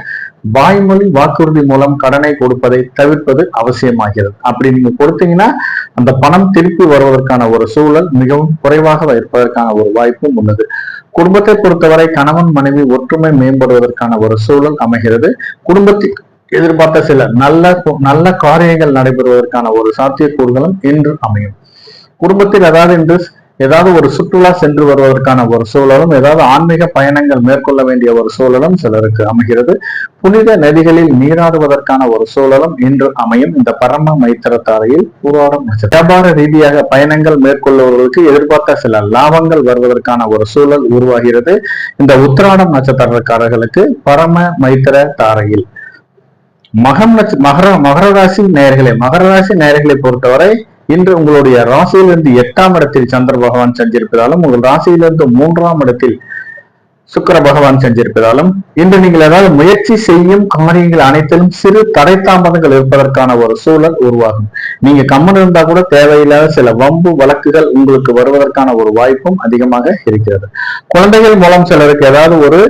A: வாய்மொழி வாக்குறுதி மூலம் கடனை கொடுப்பதை தவிர்ப்பது அவசியமாகிறது. அப்படி நீங்க கொடுத்தீங்கன்னா அந்த பணம் திருப்பி வருவதற்கான ஒரு சூழல் மிகவும் குறைவாக இருப்பதற்கான ஒரு வாய்ப்பும் உள்ளது. குடும்பத்தை பொறுத்தவரை கணவன் மனைவி ஒற்றுமை மேம்படுவதற்கான ஒரு சூழல் அமைகிறது. குடும்பத்தில் எதிர்பார்த்த சில நல்ல காரியங்கள் நடைபெறுவதற்கான ஒரு சாத்தியக்கூறுகளும் இன்று அமையும். குடும்பத்தில் ஏதாவது ஒரு சுற்றுலா சென்று வருவதற்கான ஒரு சூழலும் ஏதாவது ஆன்மீக பயணங்கள் மேற்கொள்ள வேண்டிய ஒரு சூழலும் சிலருக்கு அமைகிறது. புனித நதிகளில் நீராடுவதற்கான ஒரு சூழலும் இன்று அமையும் இந்த பரம மைத்திரத்தாரையில் பூராடம் வியாபார ரீதியாக பயணங்கள் மேற்கொள்பவர்களுக்கு எதிர்பார்த்த சில லாபங்கள் வருவதற்கான ஒரு சூழல் உருவாகிறது இந்த உத்திராடம் நட்சத்திரக்காரர்களுக்கு பரம மைத்திர தாரையில். மகர ராசி நேயர்களை பொறுத்தவரை இன்று உங்களுடைய ராசியிலிருந்து 8ஆம் இடத்தில் சந்திர பகவான் செஞ்சிருப்பதாலும் உங்கள் ராசியிலிருந்து 3ஆம் இடத்தில் சுக்கிர பகவான் செஞ்சிருப்பதாலும் இன்று நீங்கள் ஏதாவது முயற்சி செய்யும் காரியங்கள் அனைத்திலும் சிறு தடை தாமதங்கள் இருப்பதற்கான ஒரு சூழல் உருவாகும். நீங்க கம்மன் இருந்தா கூட தேவையில்லாத சில வம்பு வழக்குகள் உங்களுக்கு வருவதற்கான ஒரு வாய்ப்பும் அதிகமாக இருக்கிறது. குழந்தைகள் மூலம் சிலருக்கு ஏதாவது ஒரு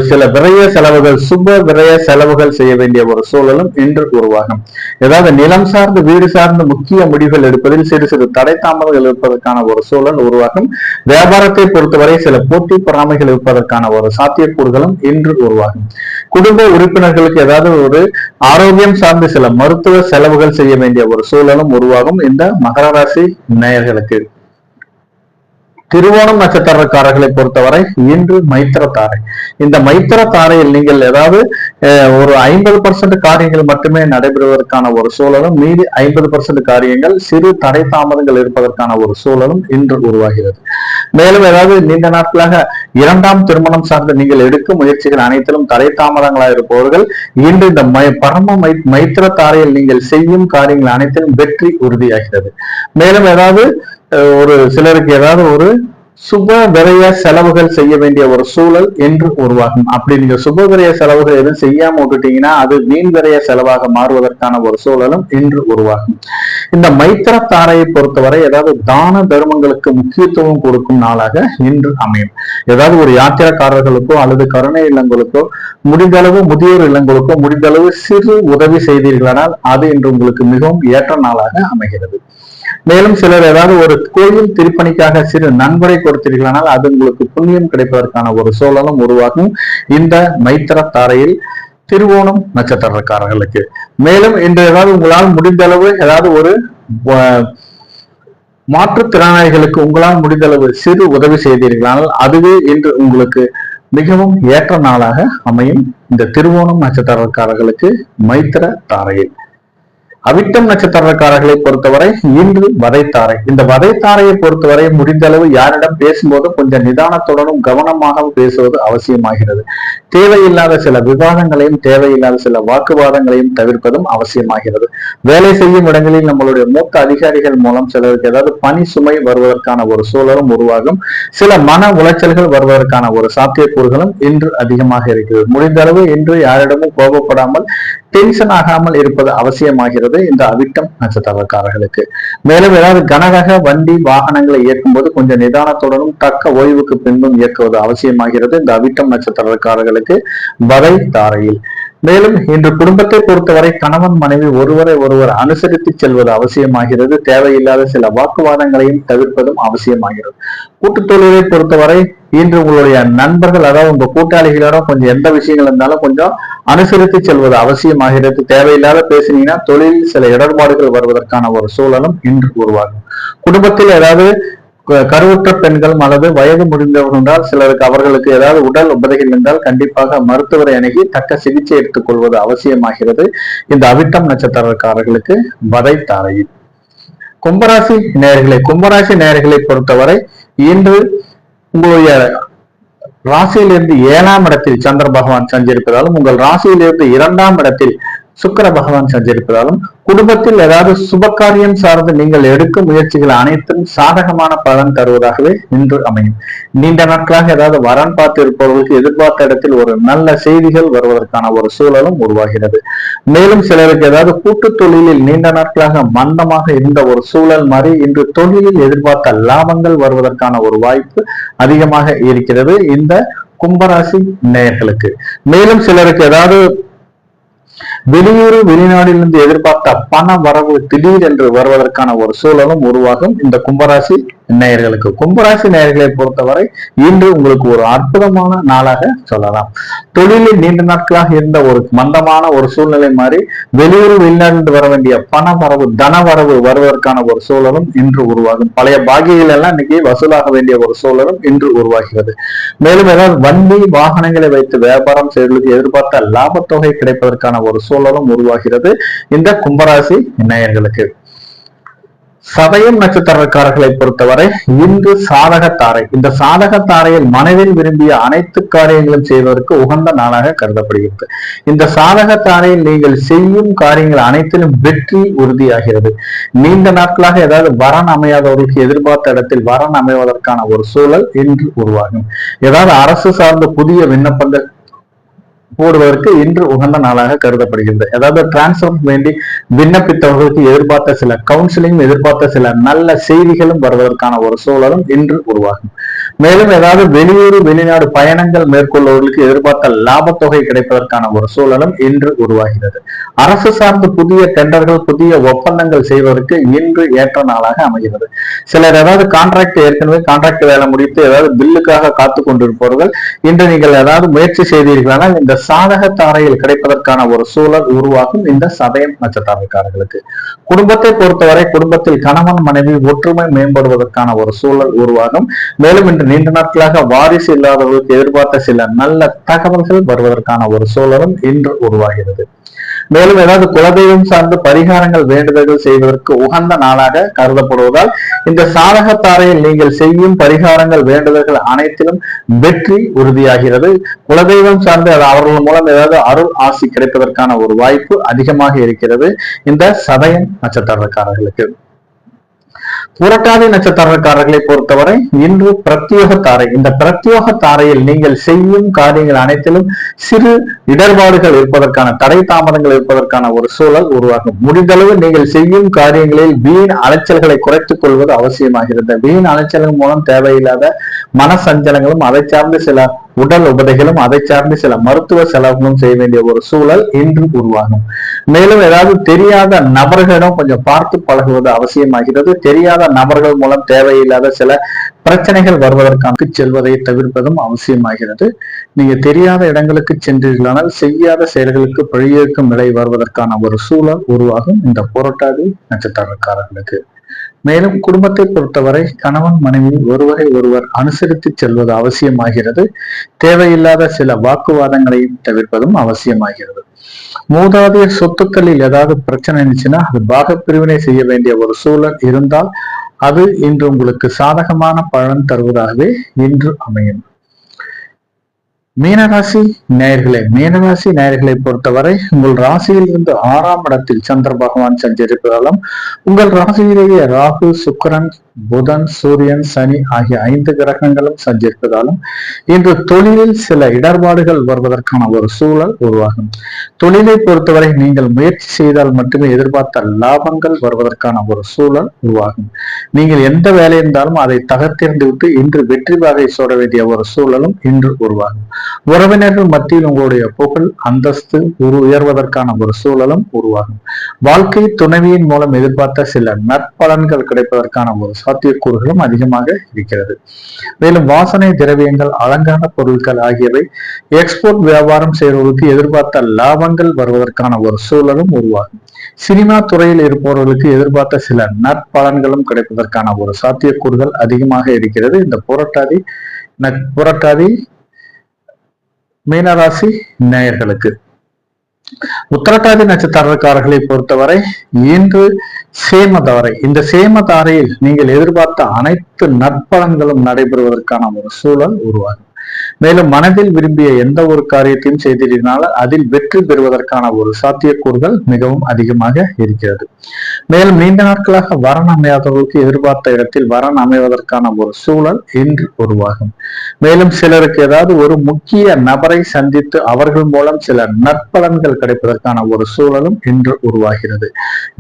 A: சில விரய செலவுகள் சுப விரய செலவுகள் செய்ய வேண்டிய ஒரு சூழலும் இன்று உருவாகும். ஏதாவது நிலம் சார்ந்து வீடு சார்ந்து முக்கிய முடிவுகள் எடுப்பதில் சிறு சிறு தடை தாமதங்கள் இருப்பதற்கான ஒரு சூழல் உருவாகும். வியாபாரத்தை பொறுத்தவரை சில போட்டி பொறாமைகள் இருப்பதற்கான ஒரு சாத்தியக்கூறுகளும் இன்று உருவாகும். குடும்ப உறுப்பினர்களுக்கு ஏதாவது ஒரு ஆரோக்கியம் சார்ந்து சில மருத்துவ செலவுகள் செய்ய வேண்டிய ஒரு சூழலும் உருவாகும் இந்த மகர ராசி நேயர்களுக்கு. திருவோணம் நட்சத்திரக்காரர்களை பொறுத்தவரை இன்று மைத்திர தாரை. இந்த மைத்திர தாரையில் நீங்கள் ஏதாவது ஒரு 50% காரியங்கள் மட்டுமே நடைபெறுவதற்கான ஒரு சூழலும் மீதி 50% காரியங்கள் சிறு தடை தாமதங்கள் இருப்பதற்கான ஒரு சூழலும் இன்று உருவாகிறது. மேலும் ஏதாவது நீண்ட நாட்களாக 2ஆம் திருமணம் சார்ந்து நீங்கள் எடுக்கும் முயற்சிகள் அனைத்திலும் தடை தாமதங்களாக இருப்பவர்கள் இன்று இந்த பரம மைத்திர தாரையில் நீங்கள் செய்யும் காரியங்கள் அனைத்திலும் வெற்றி உறுதியாகிறது. மேலும் ஏதாவது ஒரு சிலருக்கு ஏதாவது ஒரு சுப விரய செலவுகள் செய்ய வேண்டிய ஒரு சூழல் என்று உருவாகும். அப்படி நீங்க சுப விரய செலவுகள் எதுவும் செய்யாம விட்டுட்டீங்கன்னா அது வீண் விரய செலவாக மாறுவதற்கான ஒரு சூழலும் இன்று உருவாகும். இந்த மைத்திர தாரையை பொறுத்தவரை ஏதாவது தான தர்மங்களுக்கு முக்கியத்துவம் கொடுக்கும் நாளாக இன்று அமையும். ஏதாவது ஒரு யாத்திரைக்காரர்களுக்கோ அல்லது கருணை இல்லங்களுக்கோ, முடிந்தளவு முதியோர் இல்லங்களுக்கோ முடிந்தளவு சிறு உதவி செய்தீர்களானால் அது இன்று உங்களுக்கு மிகவும் ஏற்ற நாளாக அமைகிறது. மேலும் சிலர் ஏதாவது ஒரு கோயில் திருப்பணிக்காக சிறு நன்கொடை கொடுத்தீர்களானால் அது உங்களுக்கு புண்ணியம் கிடைப்பதற்கான ஒரு சூழலும் உருவாகும் இந்த மைத்திர தாரையில் திருவோணம் நட்சத்திரக்காரர்களுக்கு. மேலும் இன்று ஏதாவது உங்களால் முடிந்தளவு ஏதாவது ஒரு மாற்றுத்திறனாளிகளுக்கு உங்களால் முடிந்தளவு சிறு உதவி செய்தீர்களானால் அதுவே இன்று உங்களுக்கு மிகவும் ஏற்ற நாளாக அமையும் இந்த திருவோணம் நட்சத்திரக்காரர்களுக்கு மைத்திர தாரையில். அவிட்டம் நட்சத்திரக்காரர்களை பொறுத்தவரை இன்று வதைத்தாரை. இந்த வதைத்தாரையை பொறுத்தவரை முடிந்தளவு யாரிடம் பேசும்போது கொஞ்சம் நிதானத்துடனும் கவனமாகவும் பேசுவது அவசியமாகிறது. தேவையில்லாத சில விவாதங்களையும் தேவையில்லாத சில வாக்குவாதங்களையும் தவிர்ப்பதும் அவசியமாகிறது. வேலை செய்யும் இடங்களில் நம்மளுடைய மூத்த அதிகாரிகள் மூலம் சிலருக்கு ஏதாவது பணி சுமை வருவதற்கான ஒரு சூழலும் உருவாகும். சில மன உளைச்சல்கள் வருவதற்கான ஒரு சாத்தியக்கூறுகளும் இன்று அதிகமாக இருக்கிறது. முடிந்தளவு இன்று யாரிடமும் கோபப்படாமல் டென்ஷன் ஆகாமல் இருப்பது அவசியமாகிறது இந்த அவிட்டம் நட்சத்திரக்காரர்களுக்கு. மேலும் ஏதாவது கனரக வண்டி வாகனங்களை இயக்கும் போது கொஞ்சம் நிதானத்துடனும் தக்க ஓய்வுக்கு பின்பும் இயக்குவது அவசியமாகிறது இந்த அவிட்டம் நட்சத்திரக்காரர்களுக்கு வதை தாரையில். மேலும் இன்று குடும்பத்தை பொறுத்தவரை கணவன் மனைவி ஒருவர் அனுசரித்து செல்வது அவசியமாகிறது. தேவையில்லாத சில வாக்குவாதங்களையும் தவிர்ப்பதும் அவசியமாகிறது. கூட்டுத் தொழிலை பொறுத்தவரை இன்று உங்களுடைய நண்பர்கள் அதாவது உங்க கூட்டாளிகளோட கொஞ்சம் எந்த விஷயங்கள் இருந்தாலும் கொஞ்சம் அனுசரித்து செல்வது அவசியமாகிறது. தேவையில்லாத பேசினீங்கன்னா தொழிலில் சில இடர்பாடுகள் வருவதற்கான ஒரு சூழலும் இன்று உருவாகும். குடும்பத்தில் ஏதாவது கருவுற்ற பெண்கள் அல்லது வயது முடிந்தவர்கள் என்றால் சிலருக்கு அவர்களுக்கு ஏதாவது உடல் உபதைகள் இருந்தால் கண்டிப்பாக மருத்துவரை அணுகி தக்க சிகிச்சை எடுத்துக் கொள்வது அவசியமாகிறது இந்த அவிட்டம் நட்சத்திரக்காரர்களுக்கு வதை தாரையில். கும்பராசி நேயர்களை பொறுத்தவரை இன்று உங்களுடைய ராசியிலிருந்து 7ஆம் இடத்தில் சந்திர பகவான் சஞ்சரிப்பதாலும் உங்கள் ராசியிலிருந்து 2ஆம் இடத்தில் சுக்கிர பகவான் சஞ்சரிப்பதாலும் குடும்பத்தில் ஏதாவது சுபகாரியம் சார்ந்து நீங்கள் எடுக்கும் முயற்சிகள் அனைத்தும் சாதகமான பலன் தருவதாகவே இன்று அமையும். நீண்ட நாட்களாக ஏதாவது வரன் பார்த்து இருப்பவர்களுக்கு எதிர்பார்த்த இடத்தில் ஒரு நல்ல செய்திகள் வருவதற்கான ஒரு சூழலும் உருவாகிறது. மேலும் சிலருக்கு ஏதாவது கூட்டு தொழிலில் நீண்ட நாட்களாக மந்தமாக இருந்த ஒரு சூழல் மாறி இன்று தொழிலில் எதிர்பார்த்த லாபங்கள் வருவதற்கான ஒரு வாய்ப்பு அதிகமாக இருக்கிறது இந்த கும்பராசி நேயர்களுக்கு. மேலும் சிலருக்கு ஏதாவது வெளியூர் வெளிநாட்டிலிருந்து எதிர்பார்த்த பண வரவு திடீர் என்று வருவதற்கான ஒரு சூழலும் உருவாகும் இந்த கும்பராசி நேயர்களுக்கு. கும்பராசி நேயர்களை பொறுத்தவரை இன்று உங்களுக்கு ஒரு அற்புதமான நாளாக சொல்லலாம். தொழிலில் நீண்ட நாட்களாக இருந்த ஒரு மந்தமான ஒரு சூழ்நிலை மாறி வெளியூர் வெளிநாட்டிலிருந்து வர வேண்டிய பண வரவு தன வரவு வருவதற்கான ஒரு சூழலும் இன்று உருவாகும். பழைய பாகிகள் எல்லாம் இன்னைக்கு வசூலாக வேண்டிய ஒரு சூழலும் இன்று உருவாகிறது. மேலும் ஏதாவது வண்டி வாகனங்களை வைத்து வியாபாரம் செய்வதற்கு எதிர்பார்த்த லாபத்தொகை கிடைப்பதற்கான ஒரு சூழலும் உருவாகிறது இந்த கும்பராசி நேயர்களுக்கு. சதயம் நட்சத்திரக்காரர்களை பொறுத்தவரை இன்று சாதக தாரை. இந்த சாதக தாரையில் மனதில் விரும்பிய அனைத்து காரியங்களும் செய்வதற்கு உகந்த நாளாக கருதப்படுகிறது. இந்த சாதக தாரையில் நீங்கள் செய்யும் காரியங்கள் அனைத்திலும் வெற்றி உறுதியாகிறது. நீண்ட நாட்களாக ஏதாவது வரன் அமையாதவர்களுக்கு எதிர்பார்த்த இடத்தில் வரன் அமைவதற்கான ஒரு சூழல் இன்று உருவாகும். ஏதாவது அரசு சார்ந்த புதிய விண்ணப்பங்கள் போடுவதற்கு இன்று உகந்த நாளாக கருதப்படுகிறது. அதாவது டிரான்ஸ்பர் வேண்டி விண்ணப்பித்தவர்களுக்கு எதிர்பார்த்த சில கவுன்சிலிங் எதிர்பார்த்த சில நல்ல செய்திகளும் வருவதற்கான ஒரு சூழலும் இன்று உருவாகும். மேலும் ஏதாவது வெளியூர் வெளிநாடு பயணங்கள் மேற்கொள்வர்களுக்கு எதிர்பார்த்த லாபத்தொகை கிடைப்பதற்கான ஒரு சூழலும் இன்று உருவாகிறது. அரசு சார்ந்த புதிய டெண்டர்கள் புதிய ஒப்பந்தங்கள் செய்வதற்கு இன்று ஏற்ற நாளாக அமைகிறது. சிலர் ஏதாவது ஏற்கனவே கான்ட்ராக்ட் வேலை முடித்து ஏதாவது பில்லுக்காக காத்து கொண்டிருப்பவர்கள் இன்று நீங்கள் ஏதாவது முயற்சி செய்தீர்களானால் இந்த சாதக தாரையில் கிடைப்பதற்கான ஒரு சூழல் உருவாகும் இந்த சதயம் நட்சத்திரக்காரர்களுக்கு. குடும்பத்தை பொறுத்தவரை குடும்பத்தில் கணவன் மனைவி ஒற்றுமை மேம்படுவதற்கான ஒரு சூழல் உருவாகும். மேலும் இன்று நீண்ட நாட்களாக வாரிசு இல்லாதவர்களுக்கு எதிர்பார்த்த சில நல்ல தகவல்கள் வருவதற்கான ஒரு சூழலும் இன்று உருவாகிறது. மேலும் ஏதாவது குலதெய்வம் சார்ந்த பரிகாரங்கள் வேண்டுதல்கள் செய்வதற்கு உகந்த நாளாக கருதப்படுவதால் இந்த சாதக தாரையில் நீங்கள் செய்யும் பரிகாரங்கள் வேண்டுதல்கள் அனைத்திலும் வெற்றி உறுதியாகிறது. குலதெய்வம் சார்ந்து அவர்கள் மூலம் ஏதாவது அருள் ஆசி கிடைப்பதற்கான ஒரு வாய்ப்பு அதிகமாக இருக்கிறது இந்த சதயம் நட்சத்திரக்காரர்களுக்கு. புரட்டாதி நட்சத்திரக்காரர்களை பொறுத்தவரை இன்று பிரத்யோக தாரை. இந்த பிரத்யோக தாரையில் நீங்கள் செய்யும் காரியங்கள் அனைத்திலும் சிறு இடர்பாடுகள் இருப்பதற்கான, தடை தாமதங்கள் இருப்பதற்கான ஒரு சூழல் உருவாகும். முடிந்தளவு நீங்கள் செய்யும் காரியங்களில் வீண் அலைச்சல்களை குறைத்துக் கொள்வது அவசியமாகிறது. வீண் அலைச்சல்கள் மூலம் தேவையில்லாத மன சஞ்சலங்களும், அதை சார்ந்து சில உடல் உபதைகளும், அதை சார்ந்து சில மருத்துவ செலவுகளும் செய்ய வேண்டிய ஒரு சூழல் இன்று உருவாகும். மேலும் ஏதாவது தெரியாத நபர்களிடம் கொஞ்சம் பார்த்து பழகுவது அவசியமாகிறது. தெரியாத நபர்கள் மூலம் தேவையில்லாத சில பிரச்சனைகள் வருவதற்கான செல்வதை தவிர்ப்பதும் அவசியமாகிறது. நீங்க தெரியாத இடங்களுக்கு சென்றீர்களானால் செய்யாத செயல்களுக்கு பழியேற்கும் நிலை வருவதற்கான ஒரு சூழல் உருவாகும் இந்த புரட்டாதி நட்சத்திரக்காரர்களுக்கு. மேலும் குடும்பத்தை பொறுத்தவரை கணவன் மனைவி ஒருவரை ஒருவர் அனுசரித்து செல்வது அவசியமாகிறது. தேவையில்லாத சில வாக்குவாதங்களையும் தவிர்ப்பதும் அவசியமாகிறது. மூதாதையர் சொத்துக்களில் ஏதாவது பிரச்சனை இருந்துச்சுன்னா அது பாக பிரிவினை செய்ய வேண்டிய ஒரு சூழல் இருந்தால் அது இன்று உங்களுக்கு சாதகமான பலன் தருவதாகவே இன்று அமையும். மீனராசி நேயர்களை பொறுத்தவரை உங்கள் ராசியில் இருந்து 6ஆம் இடத்தில் சந்திர பகவான் சஞ்சரிப்பதாலும், உங்கள் ராசியிலேயே ராகு, சுக்கிரன், புதன், சூரியன், சனி ஆகிய 5 கிரகங்களும் சஞ்சரிப்பதாலும் இன்று தொழிலில் சில இடர்பாடுகள் வருவதற்கான ஒரு சூழல் உருவாகும். தொழிலை பொறுத்தவரை நீங்கள் முயற்சி செய்தால் மட்டுமே எதிர்பார்த்த லாபங்கள் வருவதற்கான ஒரு சூழல் உருவாகும். நீங்கள் எந்த வேலை இருந்தாலும் அதை தகர்த்தெறிந்து விட்டு இன்று வெற்றி வாகை சோட வேண்டிய ஒரு சூழலும் இன்று உருவாகும். உறவினர்கள் மத்தியில் உங்களுடைய புகழ், அந்தஸ்து உயர்வதற்கான ஒரு சூழலும் உருவாகும். வாழ்க்கை துணைவியின் மூலம் எதிர்பார்த்த சில நற்பலன்கள் கிடைப்பதற்கான ஒரு சாத்தியக்கூறுகளும் அதிகமாக இருக்கிறது. மேலும் வாசனை திரவியங்கள், அலங்கார பொருட்கள் ஆகியவை எக்ஸ்போர்ட் வியாபாரம் செய்வதற்கு எதிர்பார்த்த லாபங்கள் வருவதற்கான ஒரு சூழலும் உருவாகும். சினிமா துறையில் இருப்பவர்களுக்கு எதிர்பார்த்த சில நற்பலன்களும் கிடைப்பதற்கான ஒரு சாத்தியக்கூறுகள் அதிகமாக இருக்கிறது. இந்த புரட்டாதி மீனராசி நேயர்களுக்கு. உத்திரட்டாதி நட்சத்திரக்காரர்களை பொறுத்தவரை இன்று சேமதாரை. இந்த சேமதாரையில் நீங்கள் எதிர்பார்த்த அனைத்து நற்பலன்களும் நடைபெறுவதற்கான ஒரு சூழல் உருவாகும். மேலும் மனதில் விரும்பிய எந்த ஒரு காரியத்தையும் செய்திருந்தால் அதில் வெற்றி பெறுவதற்கான ஒரு சாத்தியக்கூறுகள் மிகவும் அதிகமாக இருக்கிறது. மேலும் நீண்ட நாட்களாக வரன் அமையாதவர்களுக்கு எதிர்பார்த்த இடத்தில் வரன் அமைவதற்கான ஒரு சூழல் இன்று உருவாகும். மேலும் சிலருக்கு ஏதாவது ஒரு முக்கிய நபரை சந்தித்து அவர்கள் மூலம் சில நற்பலன்கள் கிடைப்பதற்கான ஒரு சூழலும் இன்று உருவாகிறது.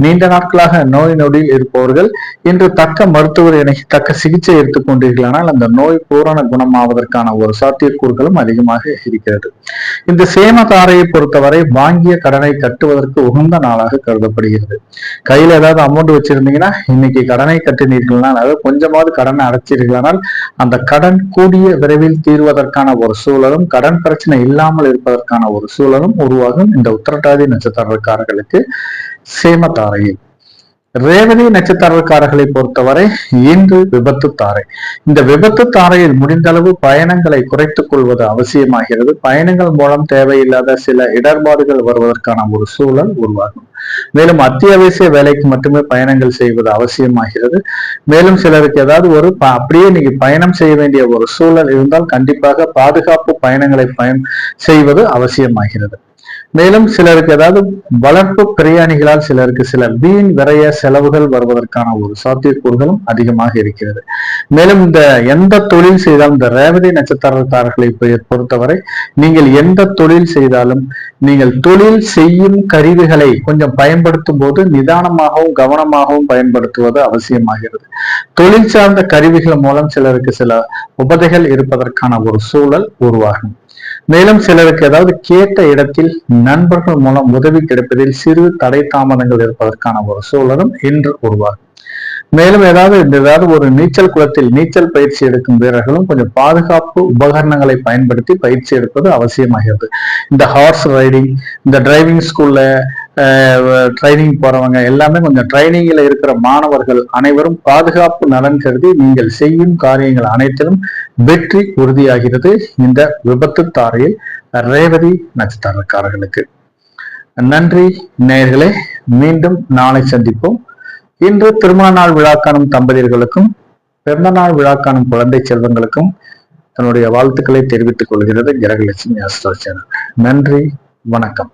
A: நீண்ட நாட்களாக நோய் நொடியில் இருப்பவர்கள் இன்று தக்க மருத்துவர் தக்க சிகிச்சை எடுத்துக் கொண்டீர்களானால் அந்த நோய் பூரண குணமாவதற்கான ஒரு சாத்தியக்கூறுகளும் அதிகமாக இருக்கிறது. இந்த சேமதாரையை பொறுத்தவரை வாங்கிய கடனை கட்டுவதற்கு உகந்த நாளாக கருதப்படுகிறது. கையில ஏதாவது அமௌண்ட் வச்சிருந்தீங்கன்னா இன்னைக்கு கடனை கட்டினீர்கள்னா, அதாவது கொஞ்சமாவது கடனை அடைச்சீர்களானால் அந்த கடன் கூடிய விரைவில் தீர்வதற்கான ஒரு சூழலும், கடன் பிரச்சனை இல்லாமல் இருப்பதற்கான ஒரு சூழலும் உருவாகும் இந்த உத்திரட்டாதி நட்சத்திரக்காரர்களுக்கு சேமதாரையில். ரேவதி நட்சத்திரக்காரர்களை பொறுத்தவரை இன்று விபத்து தாரை. இந்த விபத்து தாரையில் முடிந்த அளவு பயணங்களை குறைத்துக் கொள்வது அவசியமாகிறது. பயணங்கள் மூலம் தேவையில்லாத சில இடர்பாடுகள் வருவதற்கான ஒரு சூழல் உருவாகும். மேலும் அத்தியாவசிய வேலைக்கு மட்டுமே பயணங்கள் செய்வது அவசியமாகிறது. மேலும் சிலருக்கு ஏதாவது ஒரு அப்படியே நீங்க பயணம் செய்ய வேண்டிய ஒரு சூழல் இருந்தால் கண்டிப்பாக பாதுகாப்பு பயணங்களை செய்வது அவசியமாகிறது. மேலும் சிலருக்கு ஏதாவது வளர்ப்பு பிரயாணிகளால் சிலருக்கு சில வீண் விரைய செலவுகள் வருவதற்கான ஒரு சாத்தியக்கூறுகளும் அதிகமாக இருக்கிறது. மேலும் இந்த எந்த தொழில் செய்தாலும் இந்த ரேவதி நட்சத்திரக்காரர்களை பொறுத்தவரை நீங்கள் எந்த தொழில் செய்தாலும் நீங்கள் தொழில் செய்யும் கருவிகளை கொஞ்சம் பயன்படுத்தும் போது நிதானமாகவும் கவனமாகவும் பயன்படுத்துவது அவசியமாகிறது. தொழில் சார்ந்த கருவிகள் மூலம் சிலருக்கு சில உபதைகள் இருப்பதற்கான ஒரு சூழல் உருவாகும். மேலும் சிலருக்கு ஏதாவது கேட்ட இடத்தில் நண்பர்கள் மூலம் உதவி கிடைப்பதில் சிறு தடை தாமதங்கள் இருப்பதற்கான ஒரு சூழலும் இன்று உருவாகும். மேலும் ஏதாவது ஒரு நீச்சல் குளத்தில் நீச்சல் பயிற்சி எடுக்கும் வீரர்களும் கொஞ்சம் பாதுகாப்பு உபகரணங்களை பயன்படுத்தி பயிற்சி எடுப்பது அவசியமாகிறது. இந்த ஹார்ஸ் ரைடிங், இந்த டிரைவிங் ஸ்கூல்ல ட்ரைனிங் போறவங்க எல்லாமே கொஞ்சம் ட்ரைனிங்ல இருக்கிற மாணவர்கள் அனைவரும் பாதுகாப்பு நலன் கருதி நீங்கள் செய்யும் காரியங்கள் அனைத்திலும் வெற்றி உறுதியாகிறது இந்த விபத்து தாரையில் ரேவதி நட்சத்திரக்காரர்களுக்கு. நன்றி நேயர்களே, மீண்டும் நாளை சந்திப்போம். இன்று திருமண நாள் விழா காணும் தம்பதியர்களுக்கும் பிறந்த நாள் விழா காணும் குழந்தை செல்வங்களுக்கும் தன்னுடைய வாழ்த்துக்களை தெரிவித்துக் கொள்கிறது கிரகலட்சுமி அஸ்ட்ரோ சேனல். நன்றி, வணக்கம்.